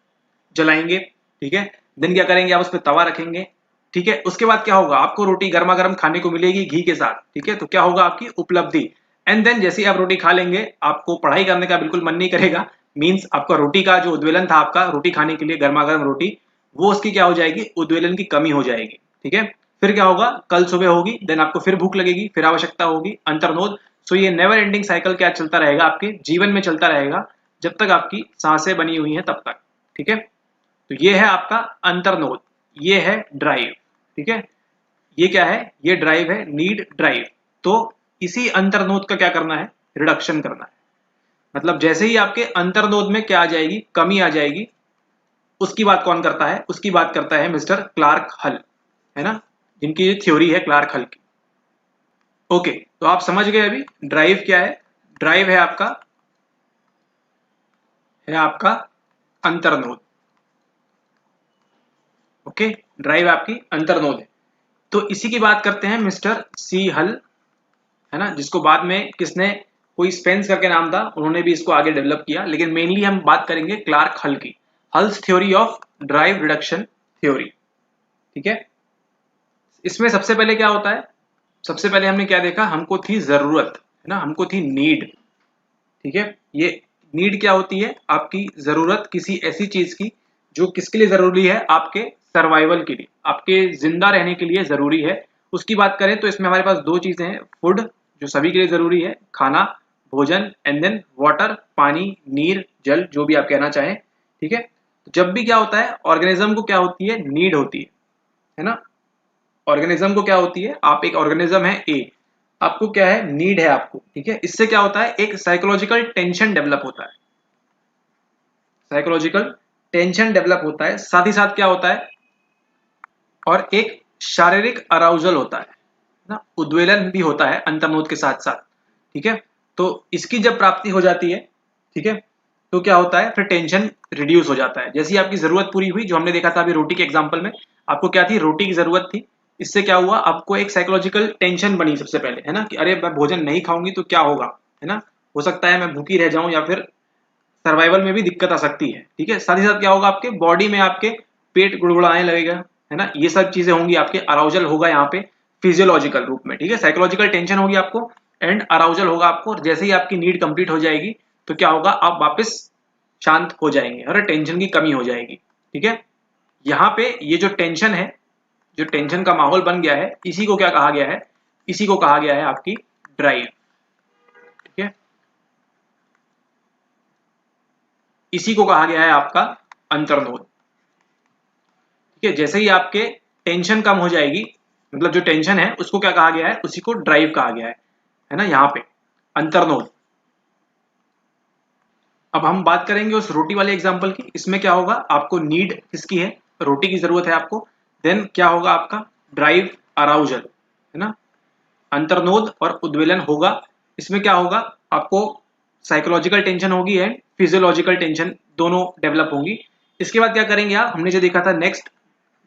[SPEAKER 1] जलाएंगे, ठीक है। देन क्या करेंगे आप उस पर तवा रखेंगे, ठीक है। उसके बाद क्या होगा, आपको रोटी गर्मा गर्म खाने को मिलेगी घी के साथ, ठीक है। तो क्या होगा आपकी उपलब्धि। एंड देन जैसे ही आप रोटी खा लेंगे आपको पढ़ाई करने का बिल्कुल मन नहीं करेगा। मीन्स आपका रोटी का जो उद्वेलन था, आपका रोटी खाने के लिए गर्मा गर्म रोटी, वो उसकी क्या हो जाएगी, उद्वेलन की कमी हो जाएगी, ठीक है। फिर क्या होगा, कल सुबह होगी, देन आपको फिर भूख लगेगी, फिर आवश्यकता होगी, अंतर्नोद। सो ये नेवर एंडिंग साइकिल क्या चलता रहेगा, आपके जीवन में चलता रहेगा जब तक आपकी सांसें बनी हुई हैं तब तक, ठीक है। तो ये है आपका अंतर्नोद, ये है ड्राइव, ठीक है। ये क्या है, ये ड्राइव है, नीड ड्राइव। तो इसी अंतर्नोद का क्या करना है, रिडक्शन करना है। मतलब जैसे ही आपके अंतर्नोद में क्या आ जाएगी, कमी आ जाएगी, उसकी बात कौन करता है, उसकी बात करता है मिस्टर क्लार्क हल, है ना, जिनकी थ्योरी है क्लार्क हल की। ओके, तो आप समझ गए अभी ड्राइव क्या है। ड्राइव है आपका अंतर्नोद। ओके, ड्राइव आपकी अंतर्नोद है। तो इसी की बात करते हैं मिस्टर सी हल, है ना, जिसको बाद में किसने, कोई स्पेंस करके नाम था, उन्होंने भी इसको आगे डेवलप किया। लेकिन मेनली हम बात करेंगे क्लार्क हल की, hulls theory of drive reduction theory, ठीक है। इसमें सबसे पहले क्या होता है, सबसे पहले हमने क्या देखा, हमको थी जरूरत, है ना, हमको थी नीड, ठीक है। ये नीड क्या होती है, आपकी जरूरत किसी ऐसी चीज की जो किसके लिए जरूरी है, आपके सर्वाइवल के लिए, आपके जिंदा रहने के लिए जरूरी है। उसकी बात करें तो इसमें हमारे पास दो चीजें हैं, फूड जो सभी के लिए जरूरी है, खाना भोजन, एंड देन वाटर पानी, नीर जल, जो भी आप कहना चाहें, ठीक है। तो जब भी क्या होता है, ऑर्गेनिज्म को क्या होती है, नीड होती है ना। ऑर्गेनिज्म को क्या होती है, आप एक ऑर्गेनिज्म है ए, आपको क्या है, नीड है आपको, ठीक है। इससे क्या होता है, एक साइकोलॉजिकल टेंशन डेवलप होता है, साइकोलॉजिकल टेंशन डेवलप होता है, साथ ही साथ क्या होता है, और एक शारीरिक अराउजल होता है ना, उद्वेलन भी होता है अंतर्नोद के साथ साथ, ठीक है। तो इसकी जब प्राप्ति हो जाती है, ठीक है, तो क्या होता है, फिर टेंशन रिड्यूस हो जाता है। जैसी आपकी जरूरत पूरी हुई, जो हमने देखा था अभी रोटी के एग्जांपल में, आपको क्या थी, रोटी की जरूरत थी। इससे क्या हुआ, आपको एक साइकोलॉजिकल टेंशन बनी सबसे पहले, है ना, कि अरे मैं भोजन नहीं खाऊंगी तो क्या होगा, है ना, हो सकता है मैं भूखी रह जाऊं, या फिर सर्वाइवल में भी दिक्कत आ सकती है, ठीक है। साथ ही साथ क्या होगा, आपके बॉडी में आपके पेट गुड़गुड़ाने लगेगा, है ना, ये सब चीजें होंगी, आपके अराउजल होगा यहाँ पे फिजियोलॉजिकल रूप में, ठीक है। साइकोलॉजिकल टेंशन होगी आपको, एंड अराउजल होगा आपको, और जैसे ही आपकी नीड कंप्लीट हो जाएगी तो क्या होगा, आप वापस शांत हो जाएंगे और टेंशन की कमी हो जाएगी, ठीक है। यहाँ पे ये जो टेंशन है, जो टेंशन का माहौल बन गया है, इसी को क्या कहा गया है, इसी को कहा गया है आपकी ड्राइव, ठीक है। इसी को कहा गया है आपका अंतर्नोद, ठीक है। जैसे ही आपके टेंशन कम हो जाएगी, मतलब जो टेंशन है उसको क्या कहा गया है, उसी को ड्राइव कहा गया है ना, यहाँ पे अंतर्नोद। अब हम बात करेंगे उस रोटी वाले एग्जांपल की। इसमें क्या होगा, आपको नीड किसकी है, रोटी की जरूरत है आपको। देन क्या होगा आपका, ड्राइव अराउजल, है ना, अंतर्नोद और उद्वेलन होगा। इसमें क्या होगा, आपको साइकोलॉजिकल टेंशन होगी एंड फिजियोलॉजिकल टेंशन दोनों डेवलप होंगी। इसके बाद क्या करेंगे आप, हमने जो देखा था नेक्स्ट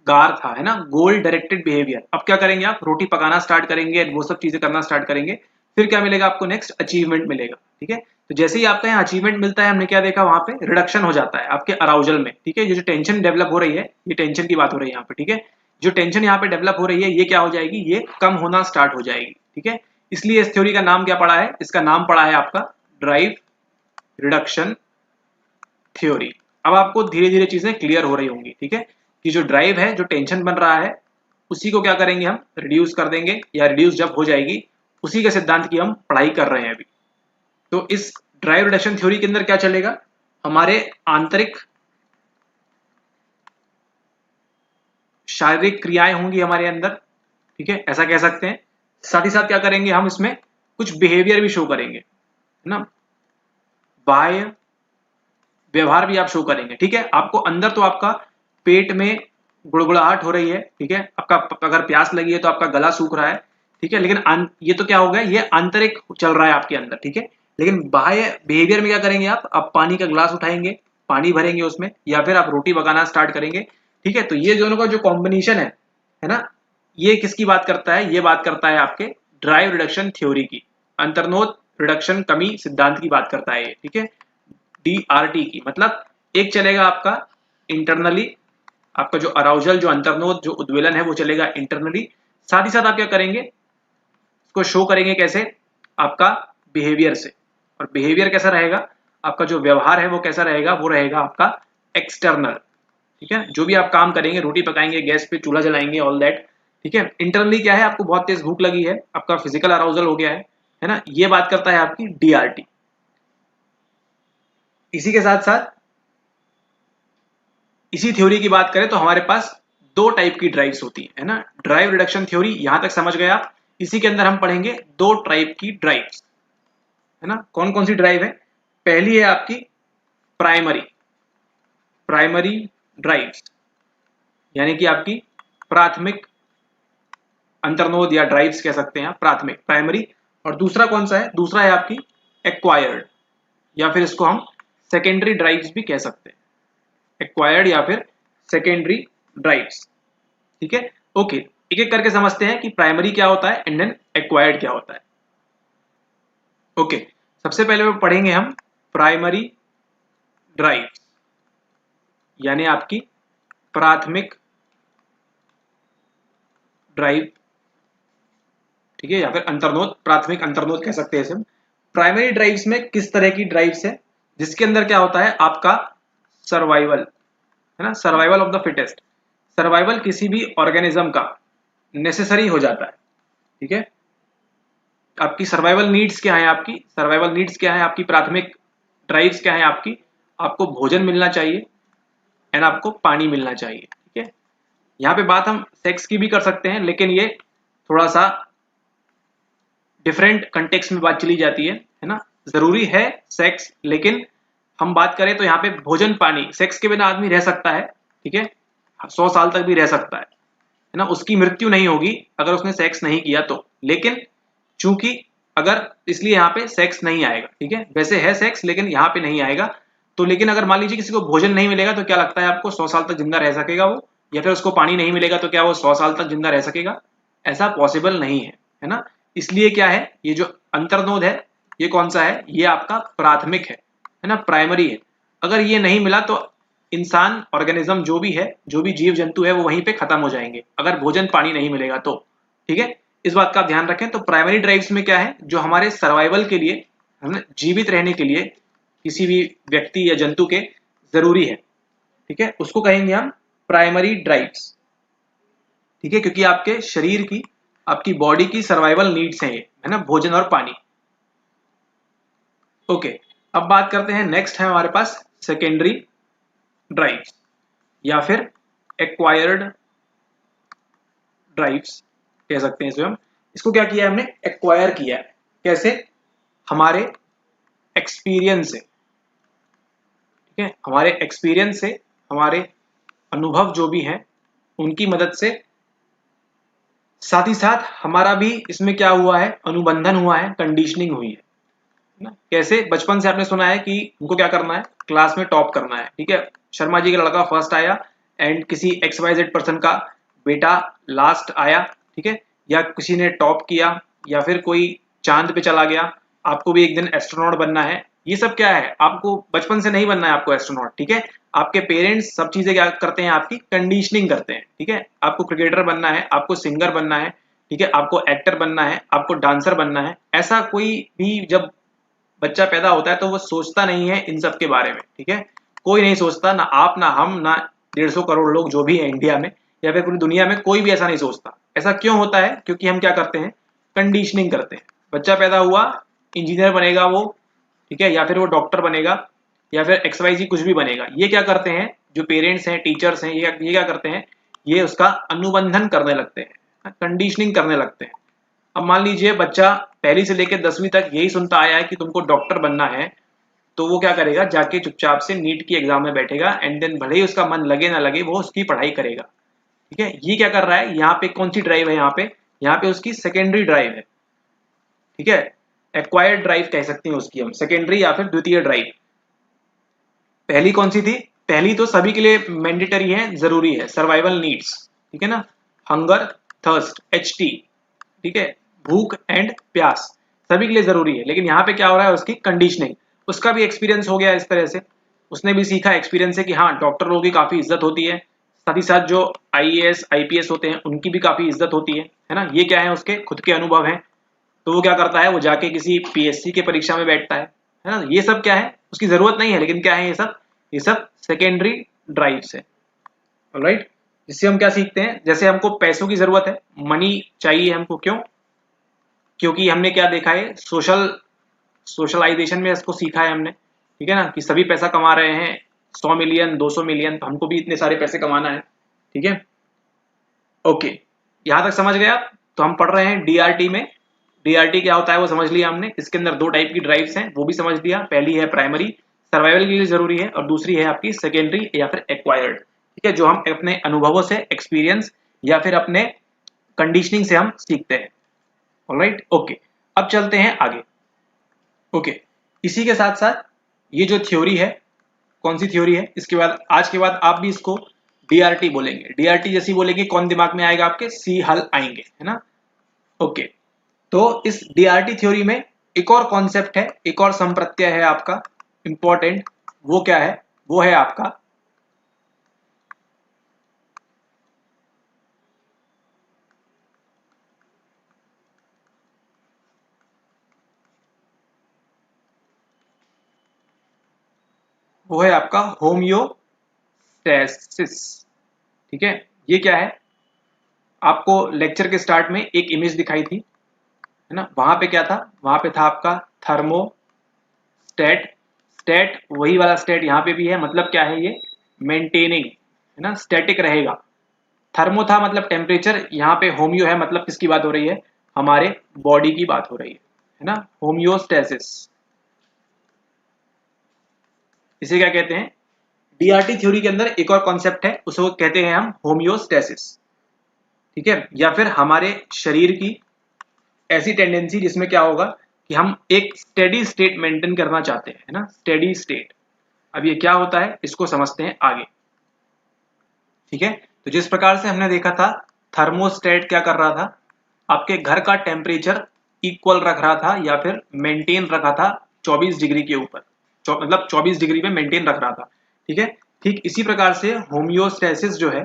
[SPEAKER 1] गार था, है ना, गोल डायरेक्टेड बिहेवियर। अब क्या करेंगे आप, रोटी पकाना स्टार्ट करेंगे, वो सब चीजें करना स्टार्ट करेंगे। फिर क्या मिलेगा आपको, नेक्स्ट अचीवमेंट मिलेगा, ठीक है। तो जैसे ही आपका यहाँ अचीवमेंट मिलता है, हमने क्या देखा, वहां पे रिडक्शन हो जाता है आपके अराउजल में, ठीक है। ये जो टेंशन डेवलप हो रही है, ये टेंशन की बात हो रही है यहाँ पे, ठीक है। जो टेंशन यहाँ पे डेवलप हो रही है, ये क्या हो जाएगी, ये कम होना स्टार्ट हो जाएगी, ठीक है। इसलिए इस थ्योरी का नाम क्या पड़ा है, इसका नाम पड़ा है आपका ड्राइव रिडक्शन थ्योरी। अब आपको धीरे धीरे चीजें क्लियर हो रही होंगी, ठीक है, कि जो ड्राइव है, जो टेंशन बन रहा है, उसी को क्या करेंगे हम, रिड्यूस कर देंगे, या रिड्यूस जब हो जाएगी, उसी के सिद्धांत की हम पढ़ाई कर रहे हैं अभी। तो इस ड्राइव रिडक्शन थ्योरी के अंदर क्या चलेगा, हमारे आंतरिक शारीरिक क्रियाएं होंगी हमारे अंदर, ठीक है, ऐसा कह सकते हैं। साथ ही साथ क्या करेंगे हम, इसमें कुछ बिहेवियर भी शो करेंगे, है ना, बाह्य व्यवहार भी आप शो करेंगे, ठीक है। आपको अंदर तो आपका पेट में गुड़गुड़ाहट हो रही है, ठीक है, आपका अगर प्यास लगी है तो आपका गला सूख रहा है, ठीक है, लेकिन ये तो क्या हो गया, ये आंतरिक चल रहा है आपके अंदर, ठीक है। लेकिन बाह्य बिहेवियर में क्या करेंगे आप पानी का ग्लास उठाएंगे, पानी भरेंगे उसमें, या फिर आप रोटी पकाना स्टार्ट करेंगे, ठीक है। तो ये दोनों का जो कॉम्बिनेशन है ना, ये किसकी बात करता है, ये बात करता है आपके ड्राइव रिडक्शन थ्योरी की, अंतर्नोद रिडक्शन कमी सिद्धांत की बात करता है ये, ठीक है। DRT की, मतलब एक चलेगा आपका इंटरनली, आपका जो अराउजल, जो अंतर्नोद, जो उद्वेलन है वो चलेगा इंटरनली। साथ ही साथ आप क्या करेंगे, इसको शो करेंगे कैसे, आपका बिहेवियर से। और बिहेवियर कैसा रहेगा, आपका जो व्यवहार है वो कैसा रहेगा, वो रहेगा आपका एक्सटर्नल। ठीक है, जो भी आप काम करेंगे, रोटी पकाएंगे, गैस पे चूल्हा जलाएंगे, ऑल दैट। ठीक है, इंटरनली क्या है, आपको बहुत तेज भूख लगी है, आपका फिजिकल अराउजल हो गया है ना, ये बात करता है आपकी DRT। इसी के साथ साथ इसी थ्योरी की बात करें तो हमारे पास दो टाइप की ड्राइव्स होती है ना, ड्राइव रिडक्शन थ्योरी, यहां तक समझ गए आप। इसी के अंदर हम पढ़ेंगे दो टाइप की ड्राइव्स, है ना। कौन कौन सी ड्राइव है, पहली है आपकी प्राइमरी, प्राइमरी ड्राइव्स, यानी कि आपकी प्राथमिक अंतर्नोद या ड्राइव्स कह सकते हैं आप, प्राथमिक, प्राइमरी। और दूसरा कौन सा है, दूसरा है आपकी एक्वायर्ड, या फिर इसको हम सेकेंडरी ड्राइव्स भी कह सकते हैं, एक्वायर्ड या फिर सेकेंडरी ड्राइव्स। ठीक है, ओके, एक एक करके समझते हैं कि प्राइमरी क्या होता है एंड देन एक्वायर्ड क्या होता है। ओके, सबसे पहले पढ़ेंगे हम प्राइमरी ड्राइव्स, यानी आपकी प्राथमिक ड्राइव। ठीक है, या फिर अंतर्नोद, प्राथमिक अंतर्नोद कह सकते हैं इसे। प्राइमरी ड्राइव्स में किस तरह की ड्राइव्स है, जिसके अंदर क्या होता है, आपका सर्वाइवल, है ना, survival of the fittest, survival किसी भी ऑर्गेनिज्म का नेसेसरी हो जाता है। ठीक है, आपकी सर्वाइवल नीड्स क्या है, आपकी सर्वाइवल नीड्स क्या है, आपकी प्राथमिक ड्राइव्स क्या है आपकी, आपको भोजन मिलना चाहिए एंड आपको पानी मिलना चाहिए। ठीक है, यहाँ पे बात हम सेक्स की भी कर सकते हैं, लेकिन ये थोड़ा सा डिफरेंट कंटेक्स्ट में बात चली जाती है ना। जरूरी है सेक्स, लेकिन हम बात करें तो यहाँ पे भोजन पानी, सेक्स के बिना आदमी रह सकता है, ठीक है, 100 साल तक भी रह सकता है ना, उसकी मृत्यु नहीं होगी अगर उसने सेक्स नहीं किया तो। लेकिन चूंकि अगर, इसलिए यहाँ पे सेक्स नहीं आएगा। ठीक है, वैसे है सेक्स लेकिन यहाँ पे नहीं आएगा। तो लेकिन अगर मान लीजिए किसी को भोजन नहीं मिलेगा तो क्या लगता है आपको, 100 साल तक जिंदा रह सकेगा वो, या फिर उसको पानी नहीं मिलेगा तो क्या वो 100 साल तक जिंदा रह सकेगा, ऐसा पॉसिबल नहीं है ना। इसलिए क्या है, ये जो अंतर्नोद है ये कौन सा है, ये आपका प्राथमिक है ना, प्राइमरी है। अगर ये नहीं मिला तो इंसान, ऑर्गेनिज्म जो भी है, जो भी जीव जंतु है वो वहीं पे खत्म हो जाएंगे, अगर भोजन पानी नहीं मिलेगा तो। ठीक है, इस बात का आप ध्यान रखें। तो प्राइमरी ड्राइव्स में क्या है, जो हमारे सर्वाइवल के लिए, हम जीवित रहने के लिए किसी भी व्यक्ति या जंतु के जरूरी है, ठीक है, उसको कहेंगे हम प्राइमरी ड्राइव्स। ठीक है, क्योंकि आपके शरीर की, आपकी बॉडी की सर्वाइवल नीड्स हैं ये, है ना, भोजन और पानी। ओके, अब बात करते हैं, नेक्स्ट है हमारे पास सेकेंडरी ड्राइव्स या फिर एक्वायर्ड ड्राइव्स कह सकते हैं इसे हम। इसको क्या किया है हमने, एक्वायर किया है। कैसे, हमारे एक्सपीरियंस से। ठीक है, हमारे एक्सपीरियंस से, हमारे अनुभव जो भी हैं उनकी मदद से, साथ ही साथ हमारा भी इसमें क्या हुआ है, अनुबंधन हुआ है, कंडीशनिंग हुई है ना। कैसे, बचपन से आपने सुना है कि उनको क्या करना है, क्लास में टॉप करना है। ठीक है, शर्मा जी का लड़का फर्स्ट आया एंड किसी XYZ पर्सन का बेटा लास्ट आया, ठीक है, या किसी ने टॉप किया, या फिर कोई चांद पे चला गया, आपको भी एक दिन एस्ट्रोनॉट बनना है। ये सब क्या है, आपको बचपन से नहीं बनना है आपको एस्ट्रोनॉट। ठीक है, आपके पेरेंट्स सब चीजें क्या करते हैं, आपकी कंडीशनिंग करते हैं। ठीक है, आपको क्रिकेटर बनना है, आपको सिंगर बनना है, ठीक है, आपको एक्टर बनना है, आपको डांसर बनना है। ऐसा कोई भी जब बच्चा पैदा होता है तो वो सोचता नहीं है इन सब के बारे में। ठीक है, कोई नहीं सोचता, ना आप, ना हम, ना 150 करोड़ लोग जो भी है इंडिया में या फिर पूरी दुनिया में, कोई भी ऐसा नहीं सोचता। ऐसा क्यों होता है, क्योंकि हम क्या करते हैं, कंडीशनिंग करते हैं। बच्चा पैदा हुआ, इंजीनियर बनेगा वो, ठीक है, या फिर वो डॉक्टर बनेगा, या फिर XYZ कुछ भी बनेगा। ये क्या करते हैं, जो पेरेंट्स हैं, टीचर्स हैं, ये क्या करते हैं, ये उसका अनुबंधन करने लगते हैं, कंडीशनिंग करने लगते हैं। अब मान लीजिए बच्चा पहली से लेकर 10वीं तक यही सुनता आया है कि तुमको डॉक्टर बनना है, तो वो क्या करेगा, जाके चुपचाप से नीट की एग्जाम में बैठेगा एंड देन भले ही उसका मन लगे ना लगे वो उसकी पढ़ाई करेगा। ठीक है, ये क्या कर रहा है, यहाँ पे कौन सी ड्राइव है, यहाँ पे उसकी सेकेंडरी ड्राइव है। ठीक है, एक्वायर्ड ड्राइव कह सकते हैं उसकी हम, सेकेंडरी या फिर द्वितीय ड्राइव। पहली कौन सी थी, पहली तो सभी के लिए मैंडेटरी है, जरूरी है, सर्वाइवल नीड्स। ठीक है ना, हंगर, थर्स्ट, HT, ठीक है, भूख एंड प्यास, सभी के लिए जरूरी है। लेकिन यहाँ पे क्या हो रहा है, उसकी कंडीशनिंग, उसका भी एक्सपीरियंस हो गया इस तरह से, उसने भी सीखा एक्सपीरियंस से कि हाँ डॉक्टर लोगों की काफ़ी इज्जत होती है, साथ ही साथ जो IAS IPS होते हैं उनकी भी काफ़ी इज्जत होती है ना। ये क्या है, उसके खुद के अनुभव हैं। तो वो क्या करता है, वो जाके किसी PSC के परीक्षा में बैठता है ना। ये सब क्या है, उसकी ज़रूरत नहीं है, लेकिन क्या है ये सब सेकेंडरी ड्राइव्स है। ऑलराइट, जिससे हम क्या सीखते हैं, जैसे हमको पैसों की ज़रूरत है, मनी चाहिए हमको, क्यों? क्योंकि हमने क्या देखा है, सोशलाइजेशन में इसको सीखा है हमने, ठीक है ना, कि सभी पैसा कमा रहे हैं, 100 मिलियन 200 मिलियन, तो हमको भी इतने सारे पैसे कमाना है, ठीक है। ओके, यहाँ तक समझ गया। तो हम पढ़ रहे हैं DRT में। DRT क्या होता है वो समझ लिया हमने, इसके अंदर 2 टाइप की ड्राइव्स हैं वो भी समझ लिया। पहली है प्राइमरी, सर्वाइवल के लिए जरूरी है, और दूसरी है आपकी सेकेंडरी या फिर एक्वायर्ड, ठीक है, जो हम अपने अनुभवों से, एक्सपीरियंस या फिर अपने कंडीशनिंग से हम सीखते हैं। ऑलराइट, ओके, अब चलते हैं आगे। ओके, इसी के साथ साथ ये जो थ्योरी है, कौन सी थ्योरी है, इसके बाद आज के बाद आप भी इसको DRT बोलेंगे। DRT जैसी बोलेंगे कौन दिमाग में आएगा आपके, सी हल आएंगे, है ना। ओके, तो इस DRT थ्योरी में एक और कॉन्सेप्ट है, एक और संप्रत्यय है आपका इंपॉर्टेंट। वो क्या है, वो है आपका होम्योस्टैसिस, ठीक है। ये क्या है, आपको लेक्चर के स्टार्ट में एक इमेज दिखाई थी, है ना। वहां पे क्या था, वहां पे था आपका थर्मोस्टेट। स्टेट वही वाला स्टेट यहाँ पे भी है, मतलब क्या है ये, मेंटेनिंग, है ना, स्टैटिक रहेगा। थर्मो था मतलब टेम्परेचर, यहाँ पे होम्यो है मतलब किसकी बात हो रही है, हमारे बॉडी की बात हो रही है ना। होम्योस्टेसिस, इसे क्या कहते हैं, DRT थ्योरी के अंदर एक और कॉन्सेप्ट है, उसको कहते हैं हम होम्योस्टेसिस, ठीक है। या फिर हमारे शरीर की ऐसी टेंडेंसी जिसमें क्या होगा कि हम एक स्टेडी स्टेट मेंटेन करना चाहते हैं, है ना, स्टेडी स्टेट। अब ये क्या होता है इसको समझते हैं आगे, ठीक है। तो जिस प्रकार से हमने देखा था, थर्मोस्टेट क्या कर रहा था, आपके घर का टेम्परेचर इक्वल रख रहा था या फिर मेंटेन रखा था 24 डिग्री के ऊपर, मतलब 24 डिग्री में मेंटेन रख रहा था, ठीक है। ठीक इसी प्रकार से होम्योस्टेसिस जो है,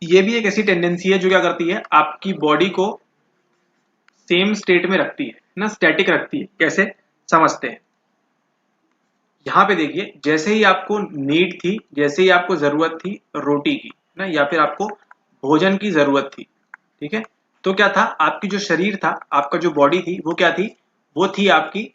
[SPEAKER 1] ये भी एक ऐसी टेंडेंसी है जो क्या करती है, आपकी बॉडी को सेम स्टेट में रखती है ना, स्टैटिक रखती है। कैसे समझते हैं, यहाँ पे देखिए, जैसे ही आपको नीड थी, जैसे ही आपको जरूरत थी रोटी की ना, या फिर आपको भोजन की जरूरत थी, ठीक है, तो क्या था, आपकी जो शरीर था, आपका जो बॉडी थी, वो क्या थी, वो थी आपकी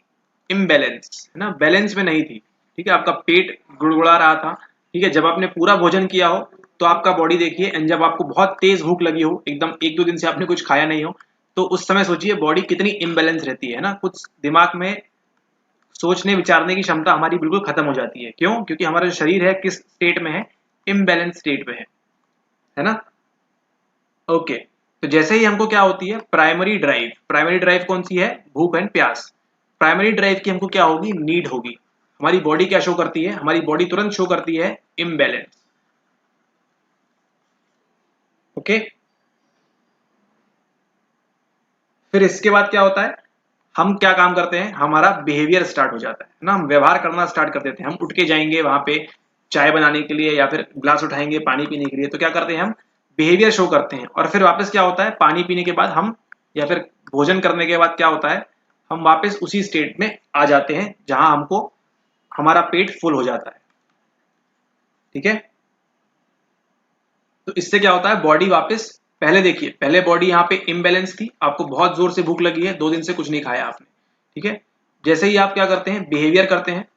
[SPEAKER 1] इम्बैलेंस, है ना, बैलेंस में नहीं थी, ठीक है। आपका पेट गुड़गुड़ा रहा था, ठीक है। जब आपने पूरा भोजन किया हो तो आपका बॉडी देखिए, एंड जब आपको बहुत तेज भूख लगी हो, एकदम 1-2 दिन से आपने कुछ खाया नहीं हो, तो उस समय सोचिए बॉडी कितनी इम्बैलेंस रहती है ना, कुछ दिमाग में सोचने विचारने की क्षमता हमारी बिल्कुल खत्म हो जाती है। क्यों? क्योंकि हमारा जो शरीर है किस स्टेट में है, इम्बैलेंस स्टेट में है ना। ओके, तो जैसे ही हमको क्या होती है, प्राइमरी ड्राइव, प्राइमरी ड्राइव कौन सी है, भूख एंड प्यास। प्राइमरी ड्राइव की हमको क्या होगी, नीड होगी। हमारी बॉडी क्या शो करती है, हमारी बॉडी तुरंत शो करती है इम्बैलेंस। ओके, फिर इसके बाद क्या होता है, हम क्या काम करते हैं, हमारा बिहेवियर स्टार्ट हो जाता है ना, हम व्यवहार करना स्टार्ट कर देते हैं। हम उठ के जाएंगे वहां पे चाय बनाने के लिए या फिर ग्लास उठाएंगे पानी पीने के लिए, तो क्या करते हैं हम, बिहेवियर शो करते हैं। और फिर वापस क्या होता है, पानी पीने के बाद हम, या फिर भोजन करने के बाद क्या होता है, हम वापस उसी स्टेट में आ जाते हैं जहां हमको हमारा पेट फुल हो जाता है, ठीक है। तो इससे क्या होता है, बॉडी वापस, पहले देखिए, पहले बॉडी यहाँ पे इम्बैलेंस थी, आपको बहुत जोर से भूख लगी है, 2 दिन से कुछ नहीं खाया आपने, ठीक है। जैसे ही आप क्या करते हैं, बिहेवियर करते हैं,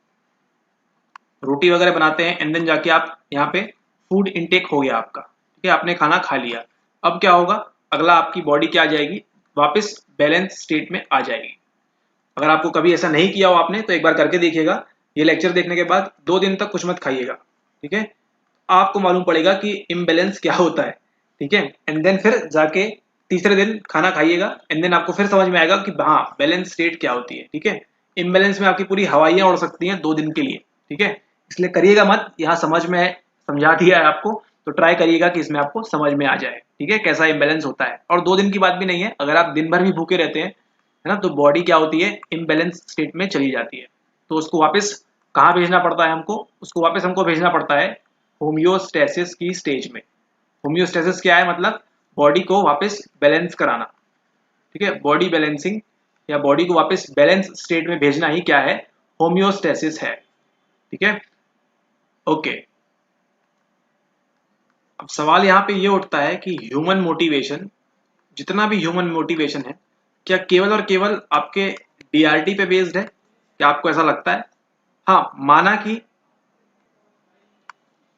[SPEAKER 1] रोटी वगैरह बनाते हैं, एंड देन जाके आप यहाँ पे फूड इनटेक हो गया आपका, ठीक है, आपने खाना खा लिया। अब क्या होगा, अगला आपकी बॉडी क्या आ जाएगी, वापस बैलेंस स्टेट में आ जाएगी। अगर आपको कभी ऐसा नहीं किया हो आपने, तो एक बार करके देखिएगा। ये लेक्चर देखने के बाद 2 दिन तक कुछ मत खाइएगा, ठीक है। आपको मालूम पड़ेगा कि इम्बैलेंस क्या होता है, ठीक है। एंड देन फिर जाके तीसरे दिन खाना खाइएगा, एंड देन आपको फिर समझ में आएगा कि हाँ बैलेंस स्टेट क्या होती है, ठीक है। इम्बैलेंस में आपकी पूरी हवाइयां उड़ सकती हैं 2 दिन के लिए, ठीक है। इसलिए करिएगा मत, यहाँ समझ में समझा दिया है आपको, तो ट्राई करिएगा कि इसमें आपको समझ में आ जाए, ठीक है, कैसा इम्बैलेंस होता है। और 2 दिन की बात भी नहीं है, अगर आप दिन भर भी भूखे रहते हैं, है ना, तो बॉडी क्या होती है, इम्बैलेंस स्टेट में चली जाती है। तो उसको वापस कहाँ भेजना पड़ता है हमको, उसको वापस हमको भेजना पड़ता है होम्योस्टेसिस की स्टेज में। होम्योस्टेसिस क्या है, मतलब बॉडी को वापस बैलेंस कराना, ठीक है, बॉडी बैलेंसिंग या बॉडी को वापस बैलेंस स्टेट में भेजना ही क्या है, होम्योस्टेसिस है, ठीक है। ओके, अब सवाल यहाँ पे ये उठता है कि ह्यूमन मोटिवेशन, जितना भी ह्यूमन मोटिवेशन है, क्या केवल और केवल आपके डीआरटी पे बेस्ड है? क्या आपको ऐसा लगता है? हाँ, माना कि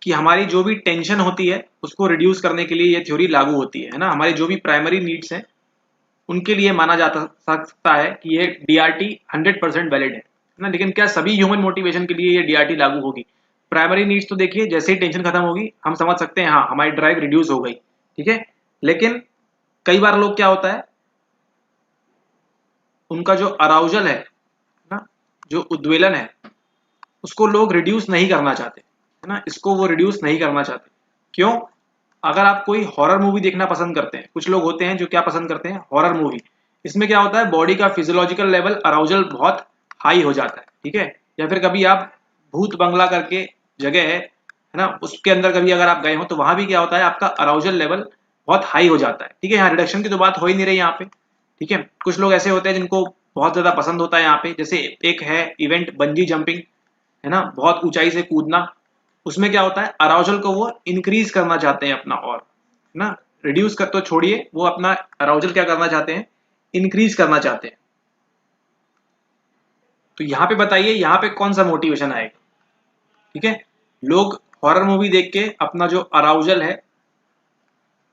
[SPEAKER 1] हमारी जो भी टेंशन होती है उसको रिड्यूस करने के लिए ये थ्योरी लागू होती है ना, हमारी जो भी प्राइमरी नीड्स हैं उनके लिए माना जा सकता है कि ये डीआरटी 100% वैलिड है ना। लेकिन क्या सभी ह्यूमन मोटिवेशन के लिए ये डीआरटी लागू होगी? प्राइमरी नीड्स तो देखिए, जैसे ही टेंशन खत्म होगी हम समझ सकते हैं हाँ हमारी ड्राइव रिड्यूस हो गई, ठीक है। लेकिन कई बार लोग क्या होता है, उनका जो अराउजल है ना, जो उद्वेलन है, उसको लोग रिड्यूस नहीं करना चाहते, है ना, इसको वो रिड्यूस नहीं करना चाहते। क्यों? अगर आप कोई हॉरर मूवी देखना पसंद करते हैं, कुछ लोग होते हैं जो क्या पसंद करते हैं, हॉरर मूवी, इसमें क्या होता है, बॉडी का फिजियोलॉजिकल लेवल अराउजल बहुत हाई हो जाता है, ठीक है। या फिर कभी आप भूत बंगला करके जगह है ना, उसके अंदर कभी अगर आप गए हो तो वहां भी क्या होता है, आपका अराउजल लेवल बहुत हाई हो जाता है, ठीक है। यहाँ रिडक्शन की तो बात हो ही नहीं रही यहाँ पे, ठीक है। कुछ लोग ऐसे होते हैं जिनको बहुत ज्यादा पसंद होता है यहाँ पे, जैसे एक है इवेंट बंजी जंपिंग, है ना, बहुत ऊंचाई से कूदना। उसमें क्या होता है, अराउजल को वो इंक्रीज करना चाहते हैं अपना, और है ना, रिड्यूस कर तो छोड़िए, वो अपना अराउजल क्या करना चाहते हैं, इंक्रीज करना चाहते हैं। तो यहाँ पे बताइए, यहाँ पे कौन सा मोटिवेशन आएगा, ठीक है। लोग हॉरर मूवी देख के अपना जो अराउजल है,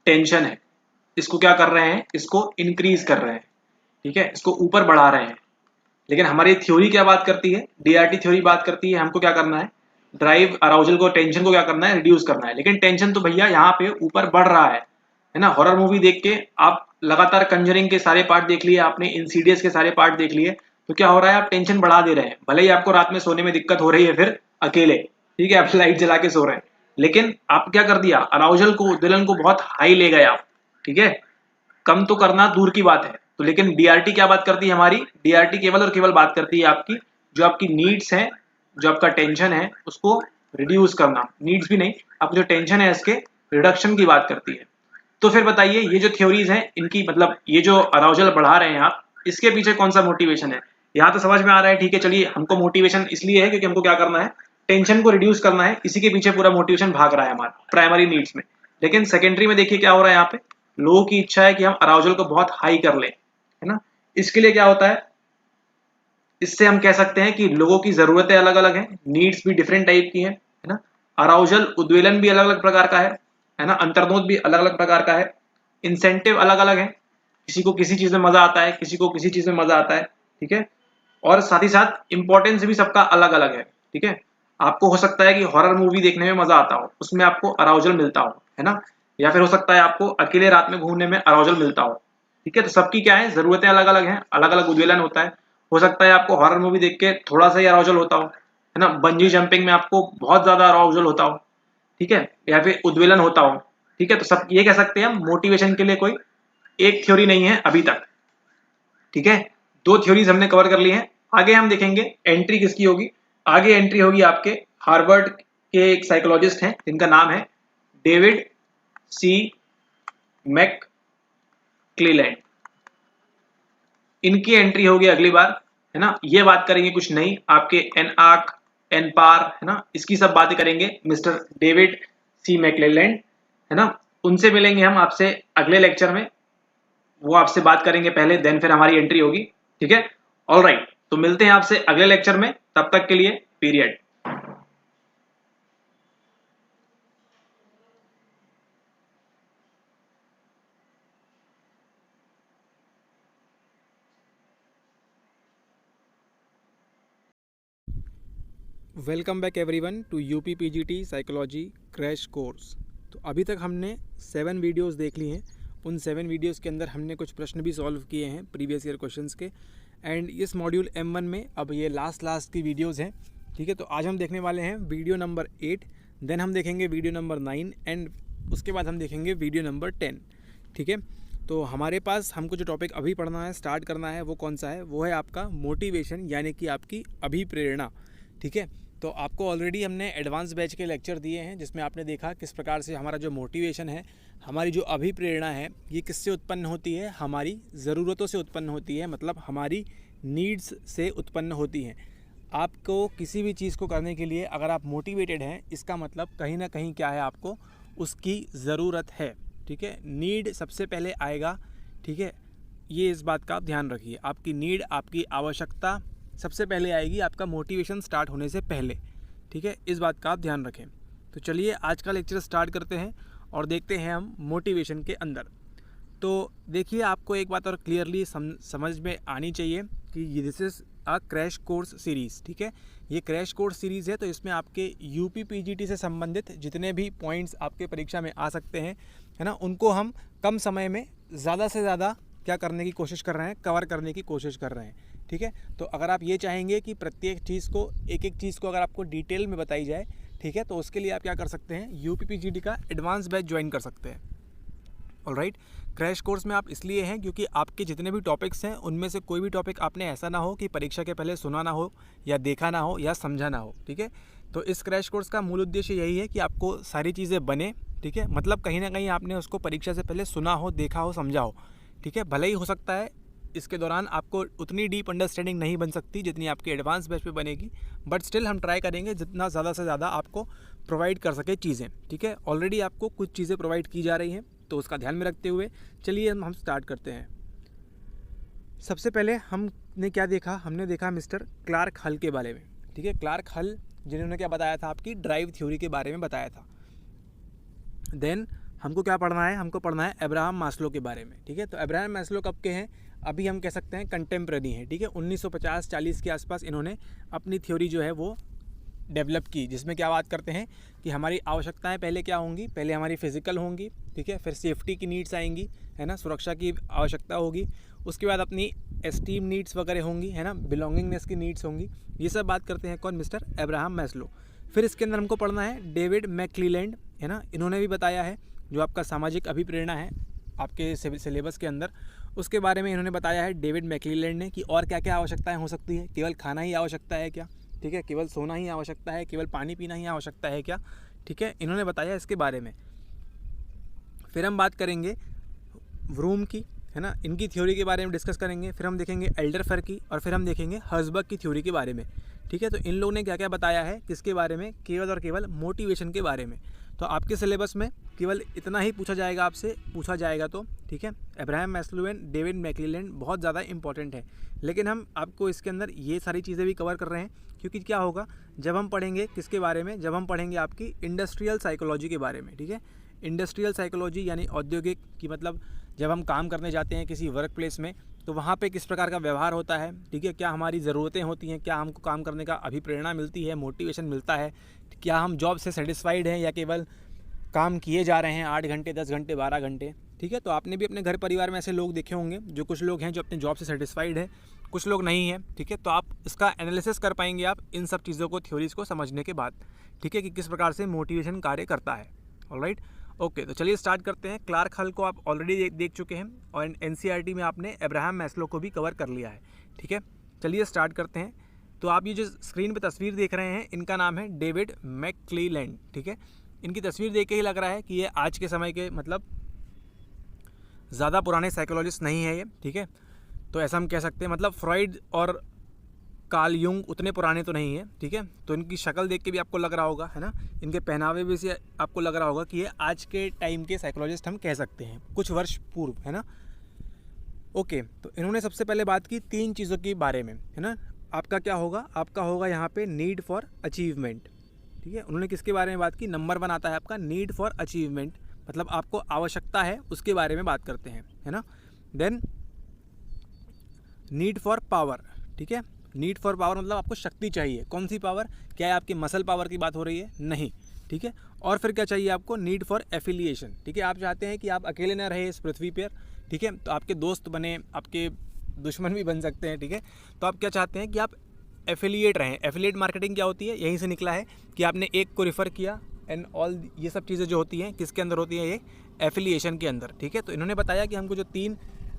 [SPEAKER 1] टेंशन है, इसको क्या कर रहे हैं, इसको इंक्रीज कर रहे हैं, ठीक है, इसको ऊपर बढ़ा रहे हैं। लेकिन हमारी थ्योरी क्या बात करती है, डीआरटी थ्योरी बात करती है हमको क्या करना है, ड्राइव अराउजल को, टेंशन को क्या करना है, रिड्यूस करना है। लेकिन टेंशन तो भैया यहाँ पे ऊपर बढ़ रहा है ना। हॉरर मूवी देख के आप लगातार कंजरिंग के सारे पार्ट देख लिए आपने, इंसीडियस के सारे पार्ट देख लिए, तो क्या हो रहा है, आप टेंशन बढ़ा दे रहे हैं। भले ही आपको रात में सोने में दिक्कत हो रही है फिर अकेले, ठीक है, आप लाइट जला के सो रहे हैं, लेकिन आप क्या कर दिया, अराउजल को, दिलन को बहुत हाई ले गए आप, ठीक है। कम तो करना दूर की बात है, तो लेकिन डीआरटी क्या बात करती है हमारी, डीआरटी केवल और केवल बात करती है आपकी जो आपकी नीड्स हैं, जो आपका टेंशन है उसको रिड्यूस करना, नीड्स भी नहीं, आपको जो टेंशन है इसके रिडक्शन की बात करती है। तो फिर बताइए, ये जो थ्योरीज हैं इनकी, मतलब ये जो अराउजल बढ़ा रहे हैं आप, इसके पीछे कौन सा मोटिवेशन है? यहाँ तो समझ में आ रहा है, ठीक है, चलिए, हमको मोटिवेशन इसलिए है क्योंकि हमको क्या करना है, टेंशन को रिड्यूस करना है, इसी के पीछे पूरा मोटिवेशन भाग रहा है हमारा प्राइमरी नीड्स में। लेकिन सेकेंडरी में देखिए क्या हो रहा है, यहाँ पे लोगों की इच्छा है कि हम अराउजल को बहुत हाई कर लें, है ना। इसके लिए क्या होता है, इससे हम कह सकते हैं कि लोगों की जरूरतें अलग अलग हैं, नीड्स भी डिफरेंट टाइप की है ना। अराउजल, उद्वेलन भी अलग अलग प्रकार का है ना, अंतर्नोद भी अलग अलग प्रकार का है, इंसेंटिव अलग अलग है, किसी को किसी चीज में मजा आता है, किसी को किसी चीज में मजा आता है, ठीक है। और साथ ही साथ इंपॉर्टेंस भी सबका अलग अलग है, ठीक है। आपको हो सकता है कि हॉरर मूवी देखने में मजा आता हो, उसमें आपको अराउजल मिलता हो, है ना, या फिर हो सकता है आपको अकेले रात में घूमने में अराउजल मिलता हो, ठीक है। तो सबकी क्या है, जरूरतें अलग अलग हैं, अलग अलग उद्वेलन होता है। हो सकता है आपको हॉरर मूवी देख के थोड़ा सा ही अराउजल होता हो, है ना, बंजी जंपिंग में आपको बहुत ज्यादा अराउजल होता हो, ठीक है, या फिर उद्वेलन होता हो, ठीक है। तो सब ये कह सकते हैं हम, मोटिवेशन के लिए कोई एक थ्योरी नहीं है अभी तक, ठीक है। दो थ्योरीज हमने कवर कर ली हैं। आगे हम देखेंगे एंट्री किसकी होगी, आगे एंट्री होगी आपके हार्वर्ड के एक साइकोलॉजिस्ट हैं जिनका नाम है डेविड सी मैक क्लीलैंड। इनकी एंट्री होगी अगली बार, है ना। ये बात करेंगे कुछ नहीं, आपके एन आर्क, एन पार, है ना, इसकी सब बातें करेंगे मिस्टर डेविड सी मैकक्लेलैंड, है ना। उनसे मिलेंगे हम आपसे अगले लेक्चर में, वो आपसे बात करेंगे पहले, देन फिर हमारी एंट्री होगी, ठीक है। ऑल राइट, तो मिलते हैं आपसे अगले लेक्चर में, तब तक के लिए period.
[SPEAKER 2] Welcome back everyone to UP PGT psychology crash course. तो अभी तक हमने 7 वीडियोस देख ली हैं। उन 7 वीडियोस के अंदर हमने कुछ प्रश्न भी सॉल्व किए हैं प्रीवियस ईयर क्वेश्चंस के। एंड इस मॉड्यूल M1 में अब ये लास्ट की वीडियोस हैं, ठीक है। तो आज हम देखने वाले हैं वीडियो नंबर 8, देन हम देखेंगे वीडियो नंबर 9 एंड उसके बाद हम देखेंगे वीडियो नंबर 10, ठीक है। तो हमारे पास हमको जो टॉपिक अभी पढ़ना है, स्टार्ट करना है, वो कौन सा है? वो है आपका मोटिवेशन, यानी कि आपकी अभिप्रेरणा। ठीक है, तो आपको ऑलरेडी हमने एडवांस बैच के लेक्चर दिए हैं, जिसमें आपने देखा किस प्रकार से हमारा जो मोटिवेशन है, हमारी जो अभिप्रेरणा है, ये किससे उत्पन्न होती है? हमारी ज़रूरतों से उत्पन्न होती है, मतलब हमारी नीड्स से उत्पन्न होती हैं। आपको किसी भी चीज़ को करने के लिए अगर आप मोटिवेटेड हैं, इसका मतलब कहीं ना कहीं क्या है, आपको उसकी ज़रूरत है। ठीक है, नीड सबसे पहले आएगा। ठीक है, ये इस बात का आप ध्यान रखिए, आपकी नीड, आपकी आवश्यकता सबसे पहले आएगी आपका मोटिवेशन स्टार्ट होने से पहले। ठीक है, इस बात का आप ध्यान रखें। तो चलिए आज का लेक्चर स्टार्ट करते हैं और देखते हैं हम मोटिवेशन के अंदर। तो देखिए, आपको एक बात और क्लियरली समझ में आनी चाहिए कि this is a crash course series. ठीक है, ये क्रैश कोर्स सीरीज़ है, तो इसमें आपके यूपी पीजीटी से संबंधित जितने भी पॉइंट्स आपके परीक्षा में आ सकते हैं, है ना, उनको हम कम समय में ज़्यादा से ज़्यादा क्या करने की कोशिश कर रहे हैं, कवर करने की कोशिश कर रहे हैं। ठीक है, तो अगर आप ये चाहेंगे कि प्रत्येक चीज़ को, एक एक चीज़ को अगर आपको डिटेल में बताई जाए, ठीक है, तो उसके लिए आप क्या कर सकते हैं, यूपी पीजीटी का एडवांस बैच ज्वाइन कर सकते हैं। ऑलराइट, क्रैश कोर्स में आप इसलिए हैं क्योंकि आपके जितने भी टॉपिक्स हैं, उनमें से कोई भी टॉपिक आपने ऐसा ना हो कि परीक्षा के पहले सुना ना हो, या देखा ना हो, या समझा ना हो। ठीक है, तो इस क्रैश कोर्स का मूल उद्देश्य यही है कि आपको सारी चीज़ें बने। ठीक है, मतलब कहीं ना कहीं आपने उसको परीक्षा से पहले सुना हो, देखा हो, समझा हो। ठीक है, भले ही हो सकता है इसके दौरान आपको उतनी डीप अंडरस्टैंडिंग नहीं बन सकती जितनी आपकी एडवांस बैच पे बनेगी, बट स्टिल हम ट्राई करेंगे जितना ज़्यादा से ज़्यादा आपको प्रोवाइड कर सके चीज़ें। ठीक है, ऑलरेडी आपको कुछ चीज़ें प्रोवाइड की जा रही हैं, तो उसका ध्यान में रखते हुए चलिए हम स्टार्ट करते हैं। सबसे पहले हमने क्या देखा, हमने देखा मिस्टर क्लार्क हल के बारे में। ठीक है, क्लार्क हल जिन्होंने क्या बताया था, आपकी ड्राइव थ्योरी के बारे में बताया था। देन हमको क्या पढ़ना है, हमको पढ़ना है अब्राहम मास्लो के बारे में। ठीक है, तो अब्राहम मास्लो कब के हैं, अभी हम कह सकते हैं कंटेम्प्रेरी हैं। ठीक है, 1950-40 के आसपास इन्होंने अपनी थ्योरी जो है वो डेवलप की, जिसमें क्या बात करते हैं कि हमारी आवश्यकताएं पहले क्या होंगी, पहले हमारी फिजिकल होंगी। ठीक है, फिर सेफ्टी की नीड्स आएंगी, है ना, सुरक्षा की आवश्यकता होगी, उसके बाद अपनी एस्टीम नीड्स वगैरह होंगी, है ना, बिलोंगिंगनेस की नीड्स होंगी। ये सब बात करते हैं कौन, मिस्टर अब्राहम मैस्लो। फिर इसके अंदर हमको पढ़ना है डेविड मैक्क्लीलैंड, है ना, इन्होंने भी बताया है जो आपका सामाजिक अभिप्रेरणा है आपके सिलेबस के अंदर, उसके बारे में इन्होंने बताया है डेविड मैक्क्लीलैंड ने कि और क्या क्या आवश्यकताएं हो सकती है। केवल खाना ही आवश्यकता है क्या? ठीक है, केवल सोना ही आवश्यकता है, केवल पानी पीना ही आवश्यकता है क्या? ठीक है, इन्होंने बताया इसके बारे में। फिर हम बात करेंगे व्रूम की, है ना, इनकी थ्योरी के बारे में डिस्कस करेंगे। फिर हम देखेंगे एल्डरफर की, और फिर हम देखेंगे हर्जबर्ग की थ्योरी के बारे में। ठीक है, तो इन लोगों ने क्या क्या बताया है, किसके बारे में, केवल और केवल मोटिवेशन के बारे में। तो आपके सिलेबस में केवल इतना ही पूछा जाएगा, आपसे पूछा जाएगा। तो ठीक है, अब्राहम मैस्लो एंड डेविड मैक्क्लीलैंड बहुत ज़्यादा इंपॉर्टेंट है, लेकिन हम आपको इसके अंदर ये सारी चीज़ें भी कवर कर रहे हैं, क्योंकि क्या होगा जब हम पढ़ेंगे किसके बारे में, जब हम पढ़ेंगे आपकी इंडस्ट्रियल साइकोलॉजी के बारे में। ठीक है, इंडस्ट्रियल साइकोलॉजी यानी औद्योगिक की, मतलब जब हम काम करने जाते हैं किसी वर्क प्लेस में, तो वहाँ पे किस प्रकार का व्यवहार होता है। ठीक है, क्या हमारी ज़रूरतें होती हैं, क्या हमको काम करने का अभिप्रेरणा मिलती है, मोटिवेशन मिलता है, क्या हम जॉब से सेटिस्फाइड हैं या केवल काम किए जा रहे हैं 8 घंटे, 10 घंटे, 12 घंटे। ठीक है, तो आपने भी अपने घर परिवार में ऐसे लोग देखे होंगे, जो कुछ लोग हैं जो अपने जॉब से सेटिस्फाइड है, कुछ लोग नहीं हैं। ठीक है, तो आप इसका एनालिसिस कर पाएंगे आप इन सब चीज़ों को, थ्योरीज़ को समझने के बाद। ठीक है, कि किस प्रकार से मोटिवेशन कार्य करता है। ऑलराइट, ओके, तो चलिए स्टार्ट करते हैं। क्लार्क हल को आप ऑलरेडी देख चुके हैं, और एनसीईआरटी में आपने अब्राहम मैस्लो को भी कवर कर लिया है। ठीक है, चलिए स्टार्ट करते हैं। तो आप ये जो स्क्रीन पे तस्वीर देख रहे हैं, इनका नाम है डेविड मैक्क्लीलैंड। ठीक है, इनकी तस्वीर देख के ही लग रहा है कि ये आज के समय के, मतलब ज़्यादा पुराने साइकोलॉजिस्ट नहीं है ये। ठीक है, तो ऐसा हम कह सकते हैं, मतलब फ्रॉइड और कार्ल युंग उतने पुराने तो नहीं है। ठीक है, तो इनकी शक्ल देख के भी आपको लग रहा होगा, है ना, इनके पहनावे भी से आपको लग रहा होगा कि ये आज के टाइम के साइकोलॉजिस्ट हम कह सकते हैं, कुछ वर्ष पूर्व, है ना। ओके, तो इन्होंने सबसे पहले बात की 3 चीज़ों के बारे में, है ना। आपका क्या होगा, आपका होगा यहाँ पे नीड फॉर अचीवमेंट। ठीक है, उन्होंने किसके बारे में बात की, नंबर 1 आता है आपका नीड फॉर अचीवमेंट, मतलब आपको आवश्यकता है उसके बारे में बात करते हैं, है ना। Then need for power. ठीक है, नीड फॉर पावर मतलब आपको शक्ति चाहिए। कौन सी पावर, क्या है आपकी मसल पावर की बात हो रही है, नहीं। ठीक है, और फिर क्या चाहिए आपको, नीड फॉर एफिलिएशन। ठीक है, आप चाहते हैं कि आप अकेले ना रहे इस पृथ्वी पर। ठीक है, तो आपके दोस्त बने, आपके दुश्मन भी बन सकते हैं। ठीक है, तो आप क्या चाहते हैं कि आप एफिलिएट रहें। एफिलिएट मार्केटिंग क्या होती है, यहीं से निकला है कि आपने एक को रिफ़र किया, एंड ऑल ये सब चीज़ें जो होती हैं किसके अंदर होती हैं, ये एफिलिएशन के अंदर। ठीक है, तो इन्होंने बताया कि हमको जो 3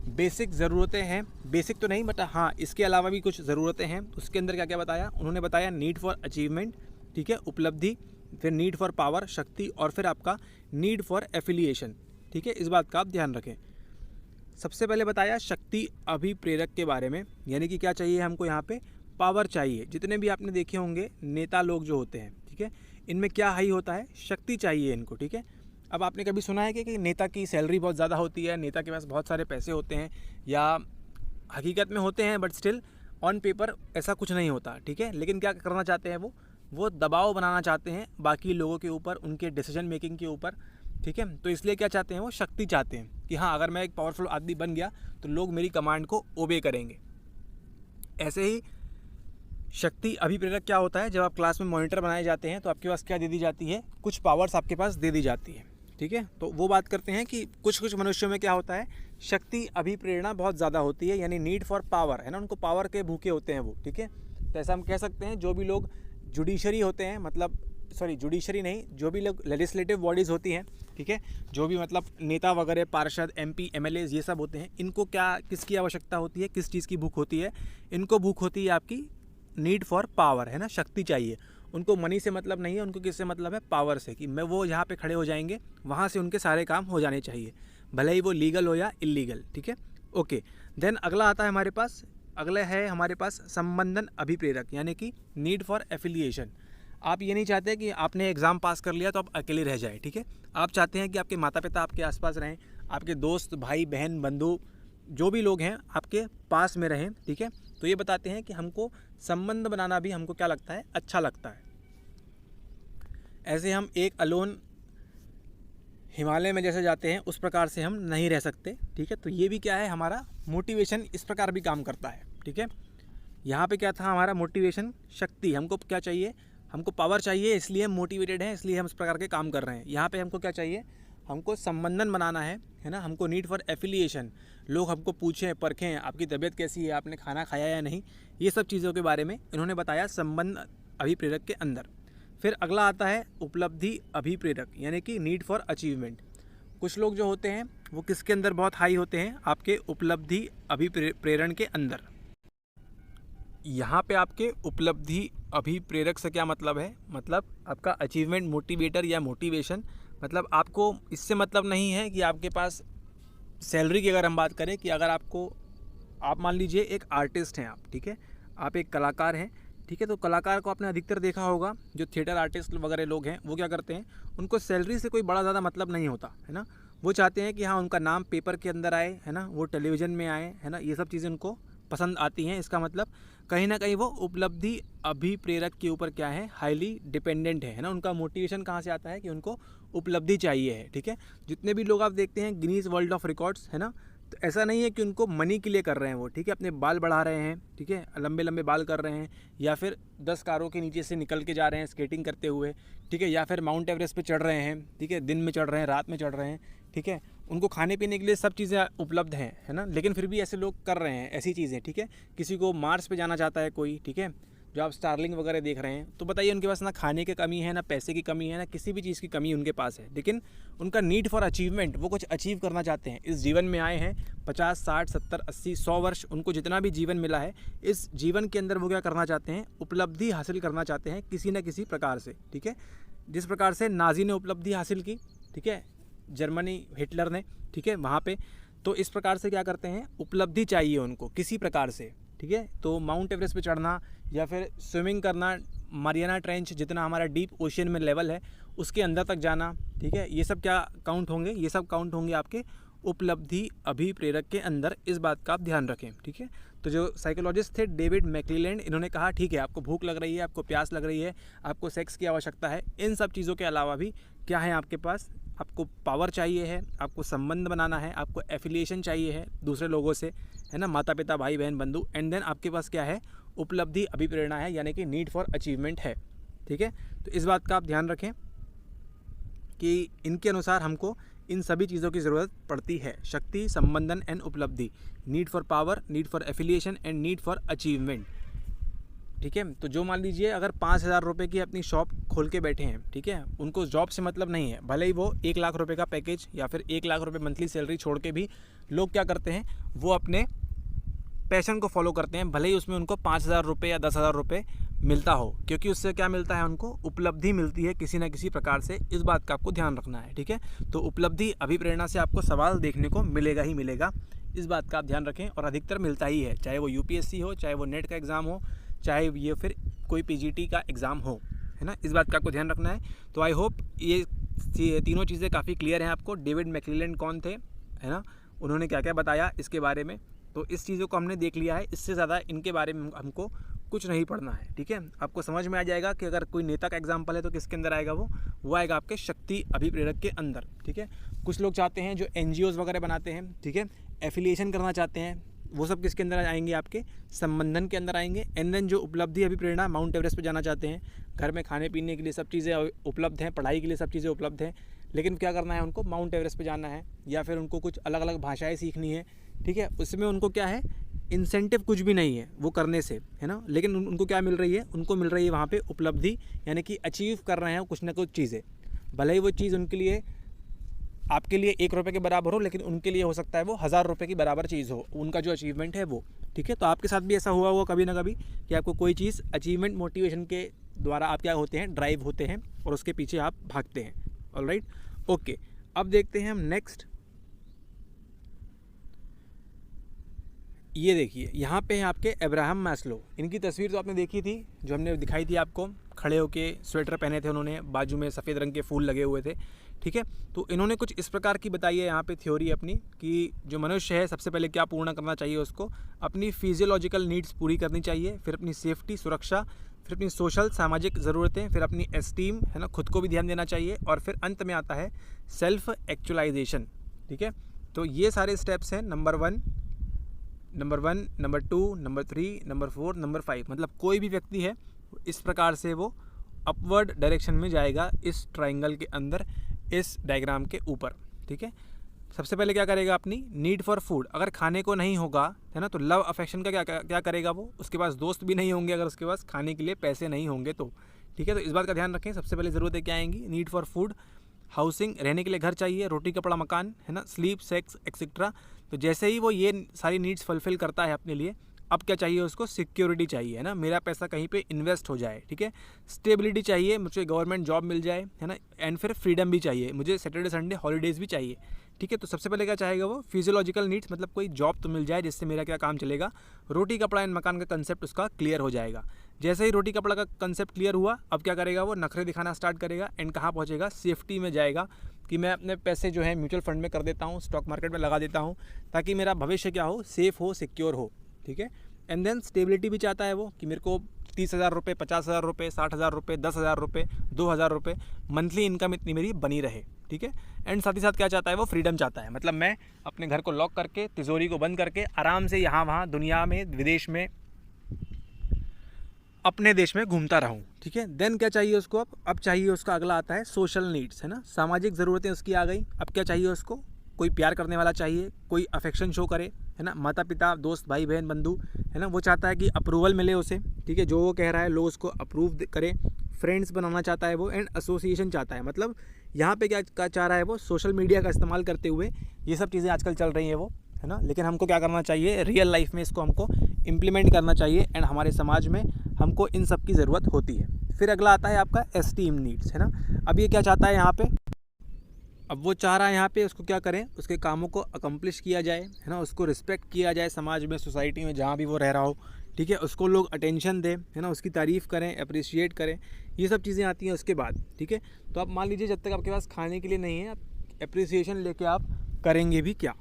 [SPEAKER 2] बेसिक ज़रूरतें हैं, बेसिक तो नहीं बट हाँ इसके अलावा भी कुछ ज़रूरतें हैं, उसके अंदर क्या क्या बताया उन्होंने बताया, नीड फॉर अचीवमेंट, ठीक है, उपलब्धि, फिर नीड फॉर पावर, शक्ति, और फिर आपका नीड फॉर एफिलिएशन। ठीक है, इस बात का आप ध्यान रखें। सबसे पहले बताया शक्ति अभिप्रेरक के बारे में, यानी कि क्या चाहिए हमको यहाँ पे, पावर चाहिए। जितने भी आपने देखे होंगे नेता लोग जो होते हैं, ठीक है, इनमें क्या हाई होता है, शक्ति चाहिए इनको। ठीक है, अब आपने कभी सुना है कि नेता की सैलरी बहुत ज़्यादा होती है, नेता के पास बहुत सारे पैसे होते हैं, या हकीकत में होते हैं बट स्टिल ऑन पेपर ऐसा कुछ नहीं होता। ठीक है, लेकिन क्या करना चाहते हैं वो दबाव बनाना चाहते हैं बाकी लोगों के ऊपर, उनके डिसीजन मेकिंग के ऊपर। ठीक है, तो इसलिए क्या चाहते हैं, वो शक्ति चाहते हैं कि हाँ अगर मैं एक पावरफुल आदमी बन गया तो लोग मेरी कमांड को ओबे करेंगे। ऐसे ही शक्ति अभिप्रेरक क्या होता है, जब आप क्लास में मॉनिटर बनाए जाते हैं तो आपके पास क्या दे दी जाती है, कुछ पावर्स आपके पास दे दी जाती है। ठीक है, तो वो बात करते हैं कि कुछ मनुष्यों में क्या होता है, शक्ति अभिप्रेरणा बहुत ज़्यादा होती है, यानी नीड फॉर पावर है ना, उनको पावर के भूखे होते हैं वो। ठीक है, तो ऐसा हम कह सकते हैं जो भी लोग जुडिशरी होते हैं, मतलब सॉरी जुडिशरी नहीं, जो भी लोग लेजिस्लेटिव बॉडीज़ होती हैं, ठीक है, जो भी मतलब नेता वगैरह, पार्षद, MP, MLA ये सब होते हैं, इनको क्या किसकी आवश्यकता होती है, किस चीज़ की भूख होती है, इनको भूख होती है आपकी नीड फॉर पावर, है ना, शक्ति चाहिए उनको। मनी से मतलब नहीं है उनको, किससे मतलब है, पावर से, कि मैं वो यहाँ पे खड़े हो जाएंगे, वहाँ से उनके सारे काम हो जाने चाहिए, भले ही वो लीगल हो या इलीगल। ठीक है, ओके। देन अगला आता है हमारे पास, अगला है हमारे पास संबंधन अभिप्रेरक, यानी कि नीड फॉर एफिलिएशन। आप ये नहीं चाहते कि आपने एग्ज़ाम पास कर लिया तो आप अकेले रह जाए। ठीक है, आप चाहते हैं कि आपके माता पिता आपके आसपास रहें, आपके दोस्त, भाई बहन, बंधु, जो भी लोग हैं आपके पास में रहें। ठीक है, तो ये बताते हैं कि हमको संबंध बनाना भी हमको क्या लगता है, अच्छा लगता है। ऐसे हम एक अलोन हिमालय में जैसे जाते हैं उस प्रकार से हम नहीं रह सकते। ठीक है, तो ये भी क्या है, हमारा मोटिवेशन इस प्रकार भी काम करता है। ठीक है, यहाँ पे क्या था हमारा मोटिवेशन, शक्ति, हमको क्या चाहिए, हमको पावर चाहिए, इसलिए हम मोटिवेटेड हैं, इसलिए हम इस प्रकार के काम कर रहे हैं। यहाँ पे हमको क्या चाहिए, हमको संबंधन बनाना है ना, हमको नीड फॉर एफिलिएशन, लोग हमको पूछें, परखें आपकी तबीयत कैसी है, आपने खाना खाया या नहीं, ये सब चीज़ों के बारे में इन्होंने बताया संबंध अभिप्रेरक के अंदर। फिर अगला आता है उपलब्धि अभिप्रेरक, यानी कि नीड फॉर अचीवमेंट। कुछ लोग जो होते हैं वो किसके अंदर बहुत हाई होते हैं, आपके उपलब्धि अभिप्रेरण के अंदर। यहाँ पे आपके उपलब्धि अभिप्रेरक से क्या मतलब है, मतलब आपका अचीवमेंट मोटिवेटर या मोटिवेशन, मतलब आपको इससे मतलब नहीं है कि आपके पास सैलरी की अगर हम बात करें, कि अगर आप मान लीजिए एक आर्टिस्ट हैं आप, ठीक है, आप एक कलाकार हैं, ठीक है, तो कलाकार को आपने अधिकतर देखा होगा, जो थिएटर आर्टिस्ट वगैरह लोग हैं वो क्या करते हैं, उनको सैलरी से कोई बड़ा ज़्यादा मतलब नहीं होता है ना, वो चाहते हैं कि हाँ उनका नाम पेपर के अंदर आए, है ना, वो टेलीविज़न में आए, है ना, ये सब चीज़ें उनको पसंद आती हैं। इसका मतलब कहीं ना कहीं वो उपलब्धि अभिप्रेरक के ऊपर क्या है, हाईली डिपेंडेंट है ना, उनका मोटिवेशन कहाँ से आता है कि उनको उपलब्धि चाहिए है। ठीक है, जितने भी लोग आप देखते हैं गिनीज वर्ल्ड ऑफ रिकॉर्ड्स, है ना, तो ऐसा नहीं है कि उनको मनी के लिए कर रहे हैं वो, ठीक है, अपने बाल बढ़ा रहे हैं, ठीक है, लंबे लंबे बाल कर रहे हैं, या फिर 10 कारों के नीचे से निकल के जा रहे हैं स्केटिंग करते हुए, ठीक है, या फिर माउंट एवरेस्ट पे चढ़ रहे हैं, ठीक है, दिन में चढ़ रहे हैं, रात में चढ़ रहे हैं, ठीक है, उनको खाने पीने के लिए सब चीज़ें उपलब्ध हैं, है ना, लेकिन फिर भी ऐसे लोग कर रहे हैं ऐसी चीज़ें। ठीक है, किसी को मार्स पे जाना चाहता है कोई, ठीक है, जो आप स्टारलिंक वगैरह देख रहे हैं, तो बताइए उनके पास ना खाने की कमी है, ना पैसे की कमी है, ना किसी भी चीज़ की कमी उनके पास है, लेकिन उनका नीड फॉर अचीवमेंट, वो कुछ अचीव करना चाहते हैं। इस जीवन में आए हैं 50, 60, 70, 80, 100 वर्ष, उनको जितना भी जीवन मिला है, इस जीवन के अंदर वो क्या करना चाहते हैं, उपलब्धि हासिल करना चाहते हैं किसी न किसी प्रकार से। ठीक है, जिस प्रकार से नाजी ने उपलब्धि हासिल की, ठीक है, जर्मनी, हिटलर ने, ठीक है, वहाँ पे, तो इस प्रकार से क्या करते हैं, उपलब्धि चाहिए उनको किसी प्रकार से। ठीक है, तो माउंट एवरेस्ट पे चढ़ना या फिर स्विमिंग करना, मारियाना ट्रेंच जितना हमारा डीप ओशियन में लेवल है उसके अंदर तक जाना, ठीक है, ये सब क्या काउंट होंगे, ये सब काउंट होंगे आपके उपलब्धि अभिप्रेरक के अंदर। इस बात का आप ध्यान रखें। ठीक है, तो जो साइकोलॉजिस्ट थे डेविड मैक्लीलैंड, इन्होंने कहा ठीक है, आपको भूख लग रही है, आपको प्यास लग रही है, आपको सेक्स की आवश्यकता है, इन सब चीज़ों के अलावा भी क्या है आपके पास, आपको पावर चाहिए है, आपको संबंध बनाना है, आपको एफिलिएशन चाहिए है दूसरे लोगों से, है ना, माता पिता, भाई बहन, बंधु, एंड देन आपके पास क्या है, उपलब्धि अभिप्रेरणा है, यानी कि नीड फॉर अचीवमेंट है। ठीक है, तो इस बात का आप ध्यान रखें कि इनके अनुसार हमको इन सभी चीज़ों की ज़रूरत पड़ती है, शक्ति, संबंधन एंड उपलब्धि, need for power, need for affiliation and need for achievement. ठीक है। तो जो मान लीजिए अगर 5,000 रुपये की अपनी शॉप खोल के बैठे हैं, ठीक है, उनको जॉब से मतलब नहीं है, भले ही वो 1 लाख रुपये का पैकेज या फिर 1 लाख रुपये मंथली सैलरी छोड़ के भी लोग क्या करते हैं, वो अपने पैशन को फॉलो करते हैं, भले ही उसमें उनको 5,000 रुपये या 10,000 रुपये मिलता हो, क्योंकि उससे क्या मिलता है, उनको उपलब्धि मिलती है किसी न किसी प्रकार से। इस बात का आपको ध्यान रखना है, ठीक है। तो उपलब्धि अभिप्रेरणा से आपको सवाल देखने को मिलेगा ही मिलेगा, इस बात का आप ध्यान रखें। और अधिकतर मिलता ही है, चाहे वो यूपीएससी हो, चाहे वो नेट का एग्ज़ाम हो, चाहे ये फिर कोई पीजीटी का एग्ज़ाम हो, है ना। इस बात का आपको ध्यान रखना है। तो आई होप ये तीनों चीज़ें काफ़ी क्लियर हैं आपको। डेविड मैकक्लेलन कौन थे, है ना, उन्होंने क्या क्या बताया इसके बारे में, तो इस चीज़ों को हमने देख लिया है। इससे ज़्यादा इनके बारे में हमको कुछ नहीं पढ़ना है, ठीक है। आपको समझ में आ जाएगा कि अगर कोई नेता का एग्जाम्पल है तो किसके अंदर आएगा, वो आएगा आपके शक्ति अभिप्रेरक के अंदर, ठीक है। कुछ लोग चाहते हैं जो एनजीओज़ वगैरह बनाते हैं, ठीक है, एफिलिएशन करना चाहते हैं, वो सब किसके अंदर आएंगे, आपके संबंधन के अंदर आएंगे। एंड देन जो उपलब्धि अभिप्रेरणा, माउंट एवरेस्ट पे जाना चाहते हैं, घर में खाने पीने के लिए सब चीज़ें उपलब्ध हैं, पढ़ाई के लिए सब चीज़ें उपलब्ध हैं, लेकिन क्या करना है उनको, माउंट एवरेस्ट पे जाना है, या फिर उनको कुछ अलग अलग भाषाएं सीखनी है, ठीक है। उसमें उनको क्या है, इंसेंटिव कुछ भी नहीं है वो करने से, है ना, लेकिन उनको क्या मिल रही है, उनको मिल रही है वहाँ पे उपलब्धि, यानी कि अचीव कर रहे हैं कुछ ना कुछ चीज़ें। भले ही वो चीज़ उनके लिए, आपके लिए 1 रुपये के बराबर हो, लेकिन उनके लिए हो सकता है वो 1000 रुपये की बराबर चीज़ हो, उनका जो अचीवमेंट है वो, ठीक है। तो आपके साथ भी ऐसा हुआ होगा कभी ना कभी कि आपको कोई चीज़ अचीवमेंट मोटिवेशन के द्वारा आप क्या होते हैं, ड्राइव होते हैं और उसके पीछे आप भागते हैं। Alright, okay. अब देखते हैं हम नेक्स्ट। ये देखिए यहाँ पे हैं आपके अब्राहम मैस्लो। इनकी तस्वीर तो आपने देखी थी, जो हमने दिखाई थी आपको, खड़े होके स्वेटर पहने थे उन्होंने, बाजू में सफ़ेद रंग के फूल लगे हुए थे, ठीक है। तो इन्होंने कुछ इस प्रकार की बताई है यहाँ पे थ्योरी अपनी, कि जो मनुष्य है सबसे पहले क्या पूर्ण करना चाहिए उसको, अपनी फिजियोलॉजिकल नीड्स पूरी करनी चाहिए, फिर अपनी सेफ्टी सुरक्षा, फिर अपनी सोशल सामाजिक ज़रूरतें, फिर अपनी एस्टीम, है ना, खुद को भी ध्यान देना चाहिए, और फिर अंत में आता है सेल्फ एक्चुअलाइजेशन, ठीक है। तो ये सारे स्टेप्स हैं, number 1, number 2, number 3, number 4, number 5। मतलब कोई भी व्यक्ति है इस प्रकार से वो अपवर्ड डायरेक्शन में जाएगा इस ट्राइंगल के अंदर, इस डायग्राम के ऊपर, ठीक है। सबसे पहले क्या करेगा, अपनी नीड फॉर फूड, अगर खाने को नहीं होगा, है ना, तो लव अफेक्शन का क्या करेगा वो, उसके पास दोस्त भी नहीं होंगे अगर उसके पास खाने के लिए पैसे नहीं होंगे तो, ठीक है। तो इस बात का ध्यान रखें। सबसे पहले ज़रूरतें क्या आएंगी, नीड फॉर फूड, हाउसिंग, रहने के लिए घर चाहिए, रोटी कपड़ा मकान, है ना, स्लीप, सेक्स एक्सेट्रा। तो जैसे ही वो ये सारी नीड्स फुलफिल करता है अपने लिए, अब क्या चाहिए उसको, सिक्योरिटी चाहिए, है ना, मेरा पैसा कहीं पे इन्वेस्ट हो जाए, ठीक है। स्टेबिलिटी चाहिए, मुझे गवर्नमेंट जॉब मिल जाए, है ना, एंड फिर फ्रीडम भी चाहिए, मुझे सैटरडे संडे हॉलीडेज़ भी चाहिए, ठीक है। तो सबसे पहले क्या चाहेगा वो, फिजियोलॉजिकल नीड्स, मतलब कोई जॉब तो मिल जाए जिससे मेरा क्या काम चलेगा, रोटी कपड़ा एंड मकान का कंसेप्ट उसका क्लियर हो जाएगा। जैसे ही रोटी कपड़ा का कंसेप्ट क्लियर हुआ, अब क्या करेगा वो, नखरे दिखाना स्टार्ट करेगा, एंड कहाँ पहुँचेगा, सेफ्टी में जाएगा, कि मैं अपने पैसे जो है म्यूचुअल फंड में कर देता हूँ, स्टॉक मार्केट में लगा देता हूँ, ताकि मेरा भविष्य क्या हो, सेफ़ हो, सिक्योर हो, ठीक है। एंड देन स्टेबिलिटी भी चाहता है वो, कि मेरे को 30,000 रुपये, 50,000 रुपये, 60,000 रुपये, 10,000 रुपये, 2,000 रुपये मंथली इनकम इतनी मेरी बनी रहे, ठीक है। एंड साथ ही साथ क्या चाहता है वो, फ्रीडम चाहता है, मतलब मैं अपने घर को लॉक करके, तिजोरी को बंद करके आराम से यहाँ वहाँ दुनिया में, विदेश में, अपने देश में घूमता रहूं, ठीक है। देन क्या चाहिए उसको, अब चाहिए उसका अगला आता है सोशल नीड्स, है ना, सामाजिक ज़रूरतें उसकी आ गई। अब क्या चाहिए उसको, कोई प्यार करने वाला चाहिए, कोई अफेक्शन शो करे, है ना, माता पिता, दोस्त, भाई बहन, बंधु, है ना, वो चाहता है कि अप्रूवल मिले उसे, ठीक है, जो वो कह रहा है लोग उसको अप्रूव करें। फ्रेंड्स बनाना चाहता है वो, एंड एसोसिएशन चाहता है, मतलब यहाँ पे क्या चाह रहा है वो, सोशल मीडिया का इस्तेमाल करते हुए, ये सब चीज़ें आजकल चल रही हैं वो, है ना, लेकिन हमको क्या करना चाहिए, रियल लाइफ में इसको हमको इम्प्लीमेंट करना चाहिए, एंड हमारे समाज में हमको इन सब की ज़रूरत होती है। फिर अगला आता है आपका एस्टीम नीड्स, है ना। अब ये क्या चाहता है यहाँ पे, अब वो चाह रहा है यहाँ पे उसको क्या करें, उसके कामों को अकम्प्लिश किया जाए, है ना, उसको रिस्पेक्ट किया जाए समाज में, सोसाइटी में, जहाँ भी वो रह रहा हो, ठीक है, उसको लोग अटेंशन दें, है ना, उसकी तारीफ़ करें, अप्रिशिएट करें, ये सब चीज़ें आती हैं उसके बाद, ठीक है। तो आप मान लीजिए जब तक आपके पास खाने के लिए नहीं है, आप अप्रिसिएशन लेके आप करेंगे भी क्या।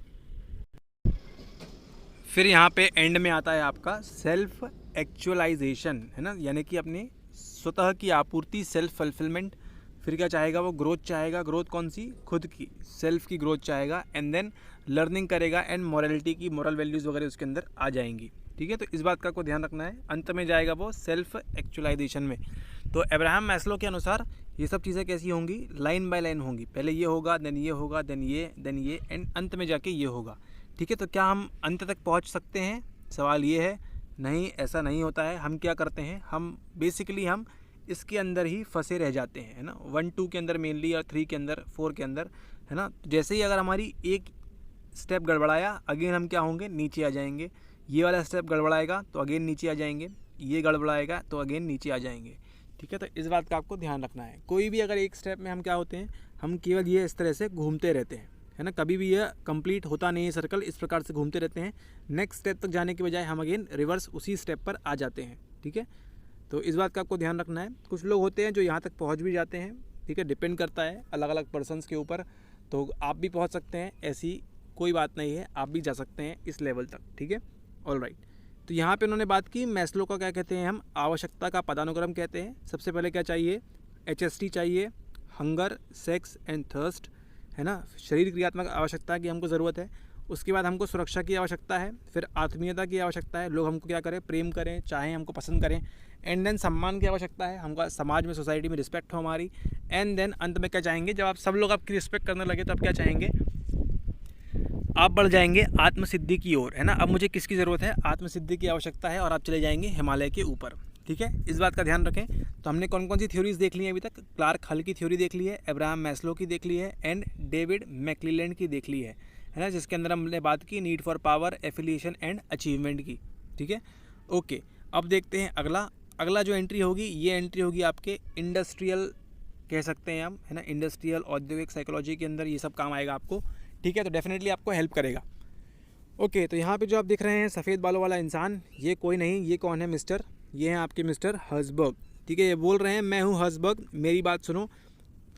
[SPEAKER 2] फिर यहाँ पे एंड में आता है आपका सेल्फ एक्चुअलाइजेशन, है ना, यानी कि अपने स्वतः की आपूर्ति, सेल्फ फुलफिलमेंट। फिर क्या चाहेगा वो, ग्रोथ चाहेगा, ग्रोथ कौन सी, खुद की, सेल्फ की ग्रोथ चाहेगा। एंड देन लर्निंग करेगा, एंड मॉरलिटी की, मॉरल वैल्यूज़ वगैरह उसके अंदर आ जाएंगी, ठीक है। तो इस बात का को ध्यान रखना है। अंत में जाएगा वो सेल्फ एक्चुअलाइजेशन में। तो अब्राहम मैस्लो के अनुसार ये सब चीज़ें कैसी होंगी, लाइन बाय लाइन होंगी, पहले ये होगा, देन ये होगा, देन ये, एंड अंत में जाके ये होगा, ठीक है। तो क्या हम अंत तक पहुंच सकते हैं, सवाल ये है, नहीं, ऐसा नहीं होता है। हम क्या करते हैं, हम बेसिकली हम इसके अंदर ही फंसे रह जाते हैं, है ना, 1 2 के अंदर मेनली, और 3 के अंदर, 4 के अंदर, है ना। जैसे ही अगर हमारी एक स्टेप गड़बड़ाया, अगेन हम क्या होंगे, नीचे आ जाएंगे। ये वाला स्टेप गड़बड़ाएगा तो अगेन नीचे आ जाएंगे, ये गड़बड़ाएगा तो अगेन नीचे आ जाएंगे, ठीक है। तो इस बात का आपको ध्यान रखना है। कोई भी अगर एक स्टेप में हम क्या होते हैं, हम केवल ये इस तरह से घूमते रहते हैं, है ना, कभी भी यह कंप्लीट होता नहीं है सर्कल, इस प्रकार से घूमते रहते हैं। नेक्स्ट स्टेप तक जाने के बजाय हम अगेन रिवर्स उसी स्टेप पर आ जाते हैं, ठीक है। तो इस बात का आपको ध्यान रखना है। कुछ लोग होते हैं जो यहाँ तक पहुँच भी जाते हैं, ठीक है, डिपेंड करता है अलग अलग पर्सनस के ऊपर। तो आप भी पहुँच सकते हैं, ऐसी कोई बात नहीं है, आप भी जा सकते हैं इस लेवल तक, ठीक है। ऑलराइट, तो यहाँ पे उन्होंने बात की मैस्लो का, क्या कहते हैं हम, आवश्यकता का पदानुक्रम कहते हैं। सबसे पहले क्या चाहिए, HST चाहिए, हंगर, सेक्स एंड थर्स्ट, है ना, शरीर क्रियात्मक आवश्यकता की हमको ज़रूरत है। उसके बाद हमको सुरक्षा की आवश्यकता है, फिर आत्मीयता की आवश्यकता है, लोग हमको क्या करें, प्रेम करें, चाहें, हमको पसंद करें। एंड देन सम्मान की आवश्यकता है, हमको समाज में, सोसाइटी में रिस्पेक्ट हो हमारी। एंड देन अंत में क्या चाहेंगे, जब आप सब लोग आपकी रिस्पेक्ट करने लगे तो आप क्या चाहेंगे, आप बढ़ जाएंगे आत्मसिद्धि की ओर, है ना। अब मुझे किसकी ज़रूरत है, आत्मसिद्धि की आवश्यकता है, और आप चले जाएंगे हिमालय के ऊपर, ठीक है। इस बात का ध्यान रखें। तो हमने कौन कौन सी थ्योरीज़ देख ली हैं अभी तक, क्लार्क हल की थ्योरी देख ली है, अब्राहम मैस्लो की देख ली है, एंड डेविड मैक्लीलैंड की देख ली है ना, जिसके अंदर हमने बात की need for power, affiliation and achievement की, ठीक है। ओके, अब देखते हैं अगला जो एंट्री होगी, ये एंट्री होगी आपके इंडस्ट्रियल, कह सकते हैं हम, है ना, इंडस्ट्रियल औद्योगिक साइकोलॉजी के अंदर ये सब काम आएगा आपको, ठीक है। तो डेफिनेटली आपको हेल्प करेगा। ओके, तो यहाँ पे जो आप दिख रहे हैं सफ़ेद बालों वाला इंसान, ये कोई नहीं, ये कौन है, मिस्टर, ये हैं आपके मिस्टर हर्ज़बर्ग, ठीक है। ये बोल रहे हैं मैं हूँ हर्ज़बर्ग, मेरी बात सुनो।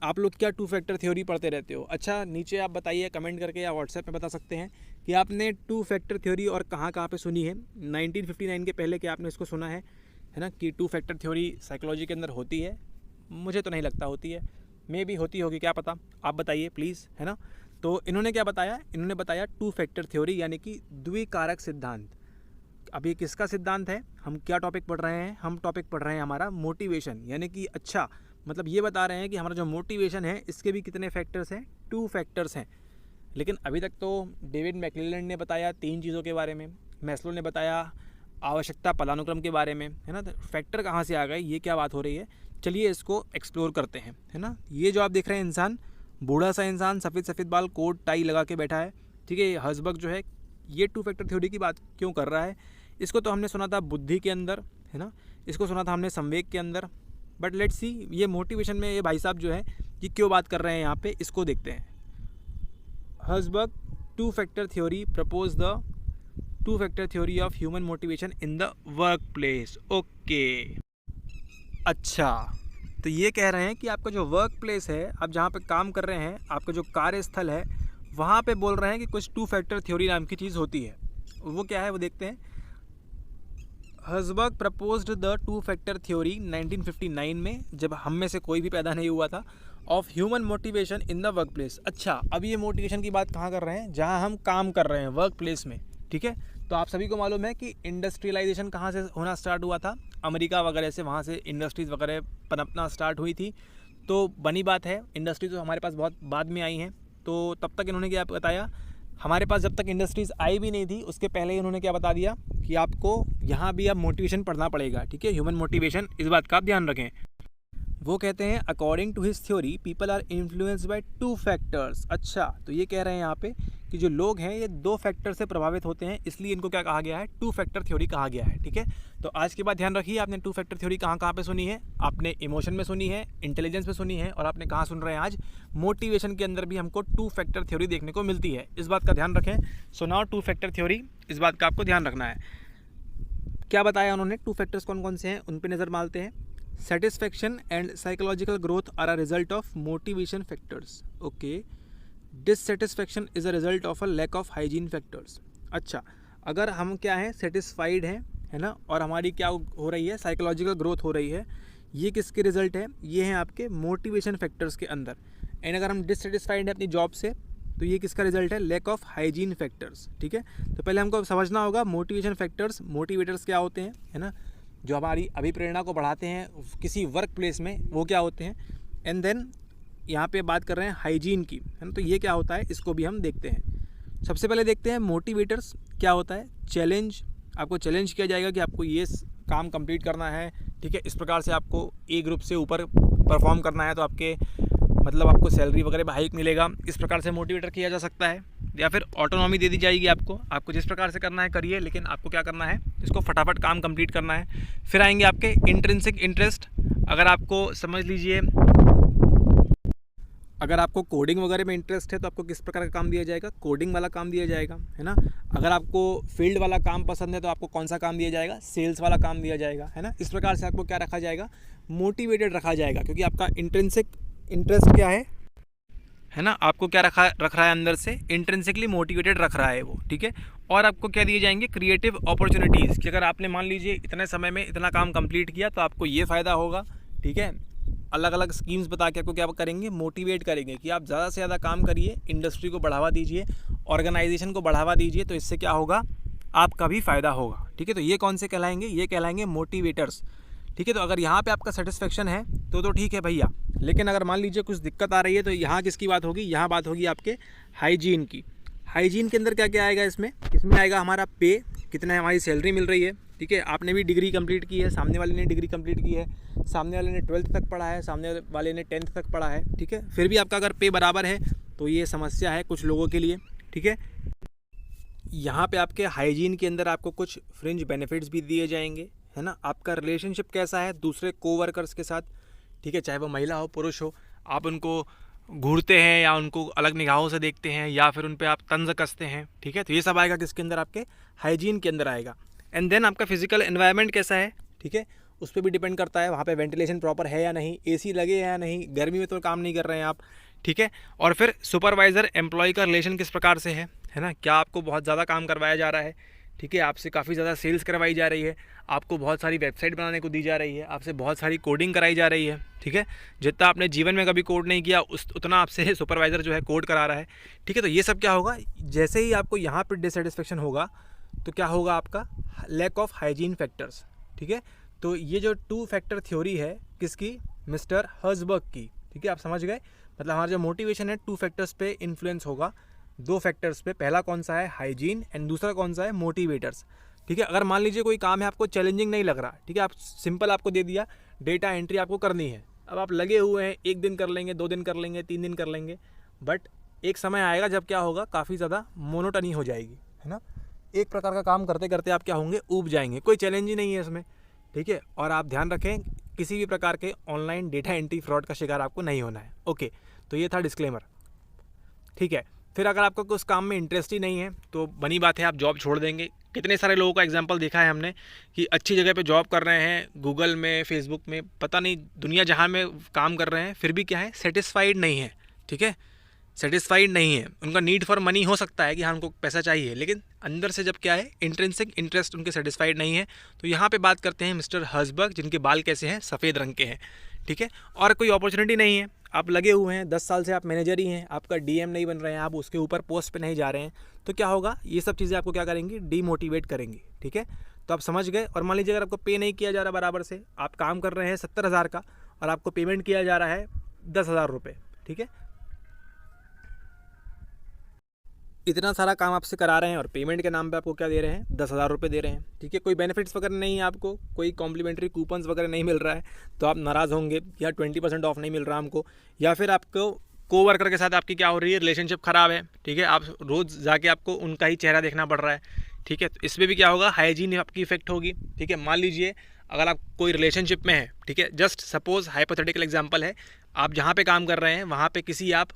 [SPEAKER 2] आप लोग क्या 2 फैक्टर थ्योरी पढ़ते रहते हो? अच्छा, नीचे आप बताइए कमेंट करके, या व्हाट्सएप पे बता सकते हैं कि आपने 2 फैक्टर थ्योरी और कहाँ पे सुनी है। 1959 के पहले क्या आपने इसको सुना है ना, कि 2 फैक्टर थ्योरी साइकोलॉजी के अंदर होती है? मुझे तो नहीं लगता होती है, मे भी होती होगी, क्या पता, आप बताइए प्लीज़, है ना। तो इन्होंने क्या बताया, इन्होंने बताया 2 फैक्टर थ्योरी, यानी कि द्विकारक सिद्धांत। अब ये किसका सिद्धांत है, हम क्या टॉपिक पढ़ रहे हैं, हम टॉपिक पढ़ रहे हैं हमारा मोटिवेशन, यानी कि अच्छा, मतलब ये बता रहे हैं कि हमारा जो मोटिवेशन है इसके भी कितने फैक्टर्स हैं, 2 फैक्टर्स हैं। लेकिन अभी तक तो डेविड मैक्लीलैंड ने बताया 3 चीज़ों के बारे में, मैस्लो ने बताया आवश्यकता पदानुक्रम के बारे में, है ना। तो फैक्टर कहाँ से आ गए, ये क्या बात हो रही है, चलिए इसको एक्सप्लोर करते हैं, है ना। ये जो आप देख रहे हैं इंसान, बूढ़ा सा इंसान, सफ़ेद बाल, कोट टाई लगा के बैठा है, ठीक है। हर्ज़बर्ग जो है ये 2 फैक्टर थ्योरी की बात क्यों कर रहा है, इसको तो हमने सुना था बुद्धि के अंदर, है ना, इसको सुना था हमने संवेग के अंदर, बट लेट्स सी ये मोटिवेशन में ये भाई साहब जो है ये क्यों बात कर रहे हैं यहाँ पे, इसको देखते हैं। Herzberg 2 factor theory propose the 2 factor theory of human motivation in the work place. Okay, अच्छा, तो ये कह रहे हैं कि आपका जो वर्क प्लेस है, आप जहाँ पे काम कर रहे हैं, आपका जो कार्यस्थल है, वहाँ पे बोल रहे हैं कि कुछ 2 फैक्टर थ्योरी नाम की चीज़ होती है। वो क्या है, वो देखते हैं। Herzberg proposed the 2 factor theory 1959 में, जब हम में से कोई भी पैदा नहीं हुआ था, of human motivation in the work place. अच्छा, अब ये मोटिवेशन की बात कहाँ कर रहे हैं, जहाँ हम काम कर रहे हैं, वर्क प्लेस में, ठीक है। तो आप सभी को मालूम है कि इंडस्ट्रियलाइजेशन कहाँ से होना स्टार्ट हुआ था, अमेरिका वगैरह से, वहाँ से इंडस्ट्रीज़ वगैरह पनपना स्टार्ट हुई थी। तो बनी बात है, इंडस्ट्रीज तो हमारे पास बहुत बाद में आई हैं। तो तब तक इन्होंने क्या बताया, हमारे पास जब तक इंडस्ट्रीज़ आई भी नहीं थी उसके पहले ही इन्होंने क्या बता दिया कि आपको यहाँ भी अब मोटिवेशन पढ़ना पड़ेगा, ठीक है, ह्यूमन मोटिवेशन, इस बात का आप ध्यान रखें। वो कहते हैं according to his theory people are influenced by 2 factors. अच्छा, तो ये कह रहे हैं यहाँ पे कि जो लोग हैं ये 2 फैक्टर से प्रभावित होते हैं, इसलिए इनको क्या कहा गया है, 2 फैक्टर थ्योरी कहा गया है, ठीक है। तो आज के बाद ध्यान रखिए, आपने 2 फैक्टर थ्योरी कहाँ पे सुनी है, आपने इमोशन में सुनी है, इंटेलिजेंस में सुनी है, और आपने कहाँ सुन रहे हैं आज, मोटिवेशन के अंदर भी हमको 2 फैक्टर थ्योरी देखने को मिलती है, इस बात का ध्यान रखें। सो नाउ 2 फैक्टर थ्योरी, इस बात का आपको ध्यान रखना है। क्या बताया उन्होंने, 2 फैक्टर्स कौन कौन से हैं, उन पर नज़र मारते हैं। Satisfaction and psychological growth are a result of motivation factors. Okay. Dissatisfaction is a result of a lack of hygiene factors. अच्छा, अगर हम क्या हैं, सेटिस्फाइड हैं, है ना, और हमारी क्या हो रही है, साइकोलॉजिकल ग्रोथ हो रही है, ये किसके रिजल्ट है, ये हैं आपके मोटिवेशन फैक्टर्स के अंदर। एंड अगर हम डिससेटिस्फाइड हैं अपनी जॉब से, तो ये किसका रिजल्ट है, लैक ऑफ हाइजीन फैक्टर्स, ठीक है। तो पहले हमको समझना होगा मोटिवेशन फैक्टर्स, मोटिवेटर्स क्या होते हैं, है ना, जो हमारी अभिप्रेरणा को बढ़ाते हैं किसी वर्क प्लेस में, वो क्या होते हैं। एंड देन यहाँ पे बात कर रहे हैं हाइजीन की, है ना, तो ये क्या होता है, इसको भी हम देखते हैं। सबसे पहले देखते हैं मोटिवेटर्स क्या होता है, चैलेंज, आपको चैलेंज किया जाएगा कि आपको ये काम कंप्लीट करना है, ठीक है। इस प्रकार से आपको ए ग्रुप से ऊपर परफॉर्म करना है तो आपके मतलब आपको सैलरी वगैरह में हाइक मिलेगा। इस प्रकार से मोटिवेटर किया जा सकता है, या फिर ऑटोनॉमी दे दी जाएगी आपको जिस प्रकार से करना है करिए, लेकिन आपको क्या करना है, इसको फटाफट काम कंप्लीट करना है। फिर आएंगे आपके इंट्रिंसिक इंटरेस्ट। अगर आपको समझ लीजिए, अगर आपको कोडिंग वगैरह में इंटरेस्ट है तो आपको किस प्रकार का काम दिया जाएगा, कोडिंग वाला काम दिया जाएगा, है ना। अगर आपको फील्ड वाला काम पसंद है तो आपको कौन सा काम दिया जाएगा, सेल्स वाला काम दिया जाएगा, है ना। इस प्रकार से आपको क्या रखा जाएगा, मोटिवेटेड रखा जाएगा, क्योंकि आपका इंट्रिंसिक इंटरेस्ट क्या है ना, आपको क्या रख रहा है अंदर से, इंट्रिंसिकली मोटिवेटेड रख रहा है वो, ठीक है। और आपको क्या दिए जाएंगे, क्रिएटिव अपॉर्चुनिटीज़, कि अगर आपने मान लीजिए इतने समय में इतना काम कंप्लीट किया तो आपको ये फ़ायदा होगा, ठीक है। अलग अलग स्कीम्स बता के आपको क्या करेंगे, मोटिवेट करेंगे कि आप ज़्यादा से ज़्यादा काम करिए, इंडस्ट्री को बढ़ावा दीजिए, ऑर्गेनाइजेशन को बढ़ावा दीजिए, तो इससे क्या होगा, आपका भी फ़ायदा होगा, ठीक है। तो ये कौन से कहलाएंगे, ये कहलाएंगे मोटिवेटर्स, ठीक है। तो अगर यहाँ पे आपका सेटिस्फेक्शन है तो ठीक है भैया, लेकिन अगर मान लीजिए कुछ दिक्कत आ रही है तो यहाँ किसकी बात होगी, यहाँ बात होगी आपके हाइजीन की। हाइजीन के अंदर क्या क्या आएगा, इसमें आएगा हमारा पे, कितना हमारी सैलरी मिल रही है, ठीक है। आपने भी डिग्री कंप्लीट की है, सामने वाले ने डिग्री कंप्लीट की है, सामने वाले ने 12th तक पढ़ा है, सामने वाले ने 10th तक पढ़ा है, ठीक है। फिर भी आपका अगर पे बराबर है तो ये समस्या है कुछ लोगों के लिए, ठीक है। यहाँ पे आपके हाइजीन के अंदर आपको कुछ फ्रिंज बेनिफिट्स भी दिए जाएंगे, है ना। आपका रिलेशनशिप कैसा है दूसरे कोवर्कर्स के साथ, ठीक है, चाहे वो महिला हो पुरुष हो, आप उनको घूरते हैं या उनको अलग निगाहों से देखते हैं या फिर उन पे आप तंज कसते हैं, ठीक है। तो ये सब आएगा किसके अंदर, आपके हाइजीन के अंदर आएगा। एंड देन आपका फिजिकल एनवायरनमेंट कैसा है, ठीक है, उस पर भी डिपेंड करता है, वहाँ पे वेंटिलेशन प्रॉपर है या नहीं, एसी लगे है या नहीं, गर्मी में तो काम नहीं कर रहे हैं आप, ठीक है। और फिर सुपरवाइज़र एम्प्लॉय का रिलेशन किस प्रकार से है ना, क्या आपको बहुत ज़्यादा काम करवाया जा रहा है, ठीक है, आपसे काफ़ी ज़्यादा सेल्स करवाई जा रही है, आपको बहुत सारी वेबसाइट बनाने को दी जा रही है, आपसे बहुत सारी कोडिंग कराई जा रही है, ठीक है। जितना आपने जीवन में कभी कोड नहीं किया उतना आपसे सुपरवाइज़र जो है कोड करा रहा है, ठीक है। तो ये सब क्या होगा, जैसे ही आपको यहाँ पर डिससेटिस्फेक्शन होगा तो क्या होगा, आपका लैक ऑफ हाइजीन फैक्टर्स, ठीक है। तो ये जो 2 फैक्टर थ्योरी है किसकी, मिस्टर हर्जबर्ग की, ठीक है। आप समझ गए, मतलब हमारा जो मोटिवेशन है 2 फैक्टर्स पे इन्फ्लुएंस होगा, 2 फैक्टर्स पे। पहला कौन सा है, हाइजीन, एंड दूसरा कौन सा है, मोटिवेटर्स, ठीक है। अगर मान लीजिए कोई काम है आपको चैलेंजिंग नहीं लग रहा, ठीक है, आप सिंपल आपको दे दिया, डेटा एंट्री आपको करनी है, अब आप लगे हुए हैं, 1 दिन कर लेंगे, 2 दिन कर लेंगे, 3 दिन कर लेंगे, बट एक समय आएगा जब क्या होगा, काफ़ी ज़्यादा मोनोटनी हो जाएगी, है ना। एक प्रकार का काम करते करते आप क्या होंगे, ऊब जाएंगे, कोई चैलेंज ही नहीं है इसमें, ठीक है। और आप ध्यान रखें, किसी भी प्रकार के ऑनलाइन डेटा एंट्री फ्रॉड का शिकार आपको नहीं होना है, ओके। तो ये था डिस्क्लेमर, ठीक है। फिर अगर आपको उस काम में इंटरेस्ट ही नहीं है तो बनी बात है, आप जॉब छोड़ देंगे। कितने सारे लोगों का एग्जांपल देखा है हमने कि अच्छी जगह पे जॉब कर रहे हैं, गूगल में, फेसबुक में, पता नहीं दुनिया जहां में काम कर रहे हैं, फिर भी क्या है, सेटिस्फाइड नहीं है, ठीक है, सेटिस्फाइड नहीं है। उनका नीड फॉर मनी हो सकता है कि हाँ उनको पैसा चाहिए, लेकिन अंदर से जब क्या है, इंट्रिंसिक इंटरेस्ट उनके सेटिस्फाइड नहीं है। तो यहाँ पे बात करते हैं मिस्टर हर्जबर्ग, जिनके बाल कैसे हैं, सफ़ेद रंग के हैं, ठीक है। और कोई अपॉर्चुनिटी नहीं है, आप लगे हुए हैं, 10 साल से आप मैनेजर ही हैं, आपका डीएम नहीं बन रहे हैं, आप उसके ऊपर पोस्ट पे नहीं जा रहे हैं, तो क्या होगा, ये सब चीज़ें आपको क्या करेंगी, डीमोटिवेट करेंगी, ठीक है। तो आप समझ गए। और मान लीजिए अगर आपको पे नहीं किया जा रहा बराबर से, आप काम कर रहे हैं 70,000 का और आपको पेमेंट किया जा रहा है 10,000 रुपये, ठीक है। इतना सारा काम आपसे करा रहे हैं और पेमेंट के नाम पे आपको क्या दे रहे हैं, 10,000 रुपये दे रहे हैं, ठीक है। कोई बेनिफिट्स वगैरह नहीं है आपको, कोई कॉम्प्लीमेंट्री कूपन्स वगैरह नहीं मिल रहा है, तो आप नाराज़ होंगे, या 20% ऑफ नहीं मिल रहा हमको, या फिर आपको कोवर्कर के साथ आपकी क्या हो रही है, रिलेशनशिप ख़राब है, ठीक है, आप रोज़ जाके आपको उनका ही चेहरा देखना पड़ रहा है, ठीक है। तो इसमें भी क्या होगा, हाइजीन आपकी इफेक्ट होगी, ठीक है। मान लीजिए अगर आप कोई रिलेशनशिप में है, ठीक है, जस्ट सपोज हाइपोथेटिकल एग्जांपल है, आप जहाँ पे काम कर रहे हैं वहाँ पे किसी आप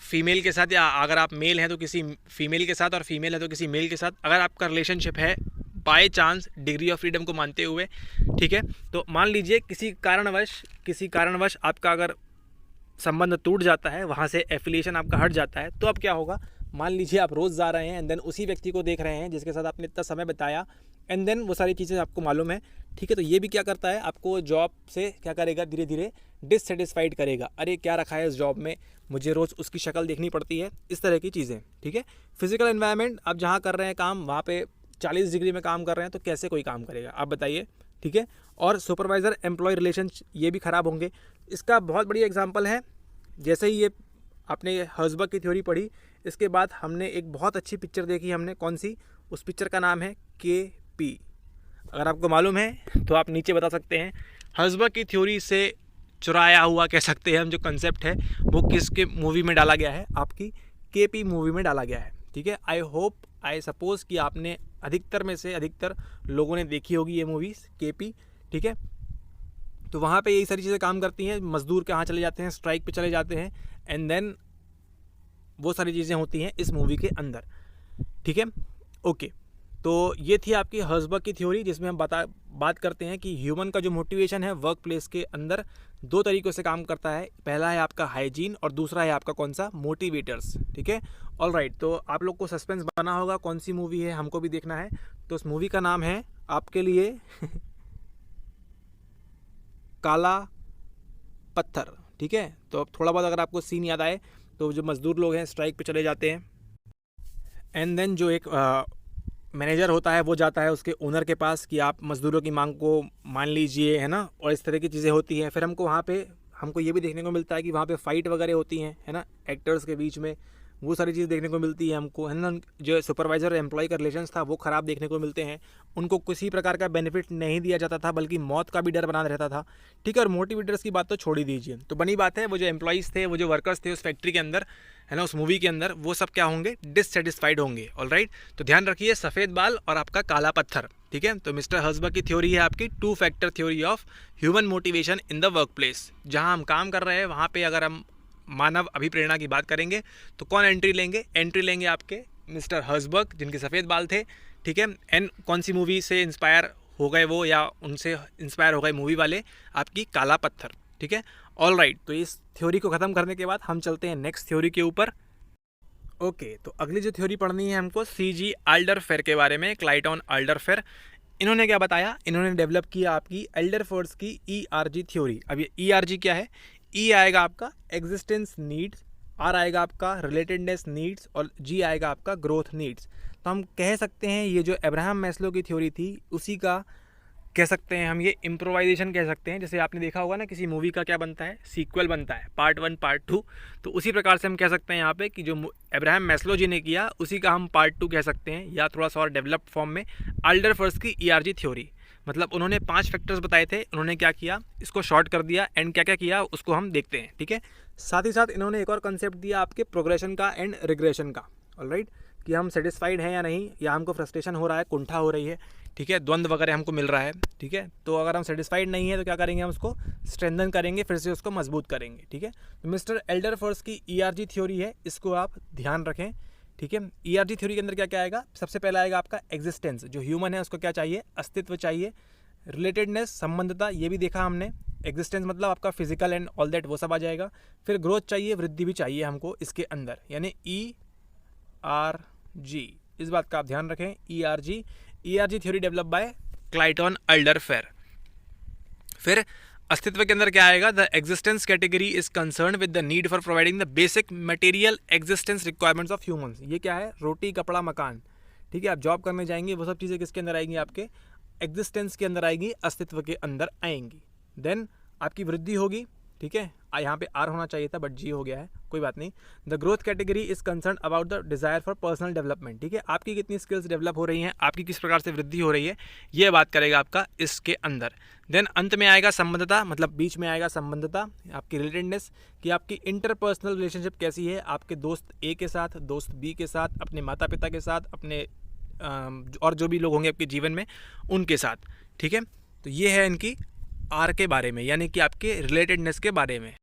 [SPEAKER 2] फीमेल के साथ, या अगर आप मेल हैं तो किसी फीमेल के साथ, और फीमेल है तो किसी मेल के साथ अगर आपका रिलेशनशिप है, by chance degree of freedom को मानते हुए, ठीक है, तो मान लीजिए किसी कारणवश आपका अगर संबंध टूट जाता है, वहाँ से एफिलिएशन आपका हट जाता है, तो अब क्या होगा, मान लीजिए आप रोज़ जा रहे हैं एंड देन उसी व्यक्ति को देख रहे हैं जिसके साथ आपने इतना समय बिताया, एंड देन वो सारी चीज़ें आपको मालूम है, ठीक है। तो ये भी क्या करता है, आपको जॉब से क्या करेगा, धीरे धीरे डिससेटिस्फाइड करेगा, अरे क्या रखा है इस जॉब में, मुझे रोज़ उसकी शक्ल देखनी पड़ती है, इस तरह की चीज़ें, ठीक है। फिजिकल एनवायरनमेंट, आप जहाँ कर रहे हैं काम, वहाँ पे 40 डिग्री में काम कर रहे हैं, तो कैसे कोई काम करेगा, आप बताइए, ठीक है। और सुपरवाइज़र एम्प्लॉय रिलेशन ये भी ख़राब होंगे। इसका बहुत बढ़िया एग्जाम्पल है, जैसे ही ये आपने हर्जबर्ग की थ्योरी पढ़ी, इसके बाद हमने एक बहुत अच्छी पिक्चर देखी, हमने कौन सी, उस पिक्चर का नाम है KP। अगर आपको मालूम है तो आप नीचे बता सकते हैं। हर्ज़बर्ग की थ्योरी से चुराया हुआ कह सकते हैं हम जो कंसेप्ट है वो किसके मूवी में डाला गया है, आपकी KP मूवी में डाला गया है। ठीक है, आई सपोज़ कि आपने अधिकतर में से अधिकतर लोगों ने देखी होगी ये मूवीज़ KP। ठीक है, तो वहाँ पे यही सारी चीज़ें काम करती हैं। मज़दूर कहाँ चले जाते हैं, स्ट्राइक पे चले जाते हैं, एंड देन वो सारी चीज़ें होती हैं इस मूवी के अंदर। ठीक है, ओके। तो ये थी आपकी हर्ज़बर्ग की थ्योरी, जिसमें हम बात करते हैं कि ह्यूमन का जो मोटिवेशन है वर्क प्लेस के अंदर 2 तरीक़ों से काम करता है। पहला है आपका हाइजीन और दूसरा है आपका कौन सा, मोटिवेटर्स। ठीक है, ऑल राइट। तो आप लोग को सस्पेंस बना होगा कौन सी मूवी है, हमको भी देखना है। तो उस मूवी का नाम है आपके लिए काला पत्थर। ठीक है, तो अब थोड़ा बहुत अगर आपको सीन याद आए तो जो मज़दूर लोग हैं स्ट्राइक पे चले जाते हैं, एंड देन जो एक मैनेजर होता है वो जाता है उसके ओनर के पास कि आप मज़दूरों की मांग को मान लीजिए, है ना, और इस तरह की चीज़ें होती हैं। फिर हमको ये भी देखने को मिलता है कि वहाँ पे फ़ाइट वगैरह होती हैं, है ना, एक्टर्स के बीच में, वो सारी चीज़ देखने को मिलती है हमको, है ना। जो सुपरवाइज़र और एम्प्लॉय का रिलेशंस था वो ख़राब देखने को मिलते हैं। उनको किसी प्रकार का बेनिफिट नहीं दिया जाता था, बल्कि मौत का भी डर बना रहता था। ठीक है, और मोटिवेटर्स की बात तो छोड़ ही दीजिए। तो बनी बात है, वो जो एम्प्लॉइज़ थे, वो जो वर्कर्स थे उस फैक्ट्री के अंदर, है ना, उस मूवी के अंदर, वो सब क्या होंगे, डिससेटिस्फाइड होंगे। ऑल राइट, तो ध्यान रखिए, सफ़ेद बाल और आपका काला पत्थर। ठीक है, तो मिस्टर हर्ज़बर्ग की थ्योरी है आपकी 2 factor theory of human motivation in the work place. जहाँ हम काम कर रहे हैं वहाँ पे अगर हम मानव अभिप्रेरणा की बात करेंगे तो कौन एंट्री लेंगे आपके मिस्टर हर्ज़बर्ग, जिनके सफ़ेद बाल थे। ठीक है, एंड कौन सी मूवी से इंस्पायर हो गए वो, या उनसे इंस्पायर हो गए मूवी वाले, आपकी काला पत्थर। ठीक है, ऑल राइट। तो इस थ्योरी को ख़त्म करने के बाद हम चलते हैं नेक्स्ट थ्योरी के ऊपर। ओके, तो अगली जो थ्योरी पढ़नी है हमको CG आल्डरफेर के बारे में, क्लाइटन आल्डरफेर। इन्होंने क्या बताया, इन्होंने डेवलप किया आपकी आल्डरफेर्स की ERG थ्योरी। अब ये ERG क्या है, E आएगा आपका एग्जिस्टेंस नीड्स, R आएगा आपका रिलेटेडनेस नीड्स, और G आएगा आपका ग्रोथ नीड्स। तो हम कह सकते हैं ये जो अब्राहम मैस्लो की थ्योरी थी उसी का कह सकते हैं हम, ये इम्प्रोवाइजेशन कह सकते हैं। जैसे आपने देखा होगा ना, किसी मूवी का क्या बनता है, सीक्वल बनता है, पार्ट 1 पार्ट 2, तो उसी प्रकार से हम कह सकते हैं यहाँ पे कि जो अब्राहम मैस्लो जी ने किया उसी का हम पार्ट 2 कह सकते हैं, या थोड़ा सा और डेवलप्ड फॉर्म में आल्डरफर्स की ERG थ्योरी। मतलब उन्होंने 5 फैक्टर्स बताए थे, उन्होंने क्या किया, इसको शॉर्ट कर दिया, एंड क्या क्या किया उसको हम देखते हैं। ठीक है, साथ ही साथ इन्होंने एक और कंसेप्ट दिया आपके प्रोग्रेशन का एंड रिग्रेशन का। ऑलराइट, कि हम सेटिस्फाइड हैं या नहीं, या हमको फ्रस्ट्रेशन हो रहा है, कुंठा हो रही है, ठीक है, द्वंद्व वगैरह हमको मिल रहा है। ठीक है, तो अगर हम सेटिस्फाइड नहीं है तो क्या करेंगे, हम उसको स्ट्रेंथन करेंगे, फिर से उसको मजबूत करेंगे। ठीक है, तो मिस्टर आल्डरफर्स की ERG थ्योरी है, इसको आप ध्यान रखें। ठीक है, ERG थ्योरी के अंदर क्या क्या आएगा, सबसे पहला आएगा आपका एग्जिस्टेंस, जो ह्यूमन है उसको क्या चाहिए, अस्तित्व चाहिए। रिलेटेडनेस, संबंधता, ये भी देखा हमने। एग्जिस्टेंस मतलब आपका फिजिकल एंड ऑल दैट, वो सब आ जाएगा। फिर ग्रोथ चाहिए, वृद्धि भी चाहिए हमको इसके अंदर, यानी ERG, इस बात का आप ध्यान रखें। ERG theory develop by Clayton Alderfer. फिर अस्तित्व के अंदर क्या आएगा, the existence category is concern with the need for providing the basic material existence requirements of humans. ये क्या है, रोटी कपड़ा मकान। ठीक है, आप जॉब करने जाएंगे, वो सब चीज़ें किसके अंदर आएंगी, आपके एग्जिस्टेंस के अंदर आएंगी, अस्तित्व के अंदर आएंगी। देन आपकी वृद्धि होगी। ठीक है, यहाँ पे R होना चाहिए था बट G हो गया है, कोई बात नहीं। The growth category is concern about the desire for personal development. ठीक है, आपकी कितनी स्किल्स डेवलप हो रही हैं, आपकी किस प्रकार से वृद्धि हो रही है, ये बात करेगा आपका इसके अंदर। देन अंत में आएगा संबंधता, मतलब बीच में आएगा संबंधता, आपकी रिलेटेडनेस, कि आपकी इंटरपर्सनल रिलेशनशिप कैसी है, आपके दोस्त A के साथ, दोस्त B के साथ, अपने माता पिता के साथ, अपने और जो भी लोग होंगे आपके जीवन में उनके साथ। ठीक है, तो ये है इनकी R के बारे में, यानी कि आपके रिलेटेडनेस के बारे में।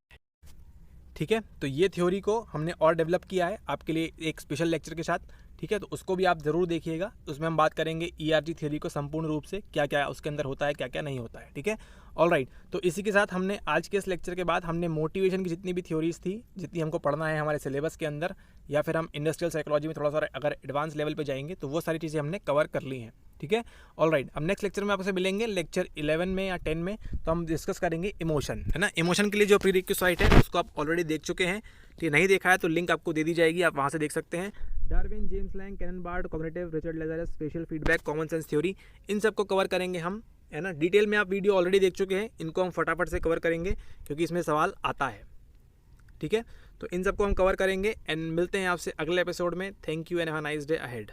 [SPEAKER 2] ठीक है, तो ये थ्योरी को हमने और डेवलप किया है आपके लिए एक स्पेशल लेक्चर के साथ। ठीक है, तो उसको भी आप ज़रूर देखिएगा, उसमें हम बात करेंगे ERG थ्योरी को संपूर्ण रूप से, क्या क्या उसके अंदर होता है, क्या क्या नहीं होता है। ठीक है, ऑल राइट। तो इसी के साथ हमने आज के इस लेक्चर के बाद हमने मोटिवेशन की जितनी भी थ्योरीज थी, जितनी हमको पढ़ना है हमारे सिलेबस के अंदर, या फिर हम इंडस्ट्रियल साइकोलॉजी में थोड़ा सा अगर एडवांस लेवल पे जाएंगे तो वो सारी चीज़ें हमने कवर कर ली हैं। ठीक है, ऑल राइट। अब नेक्स्ट लेक्चर में आपसे मिलेंगे, लेक्चर 11 में या 10 में, तो हम डिस्कस करेंगे इमोशन, है ना। इमोशन के लिए जो प्रीरिक्विजिट है उसको आप ऑलरेडी देख चुके हैं। ठीक, नहीं देखा है तो लिंक आपको दे दी जाएगी, आप वहाँ से देख सकते हैं। Darwin, James Lange, Cannon Bard, cognitive, Richard Lazarus, special feedback, common sense theory, इन सबको कवर करेंगे हम, है ना। डिटेल में आप वीडियो ऑलरेडी देख चुके हैं, इनको हम फटाफट से कवर करेंगे क्योंकि इसमें सवाल आता है। ठीक है, तो इन सबको हम कवर करेंगे एंड मिलते हैं आपसे अगले एपिसोड में। Thank you and have a nice day ahead.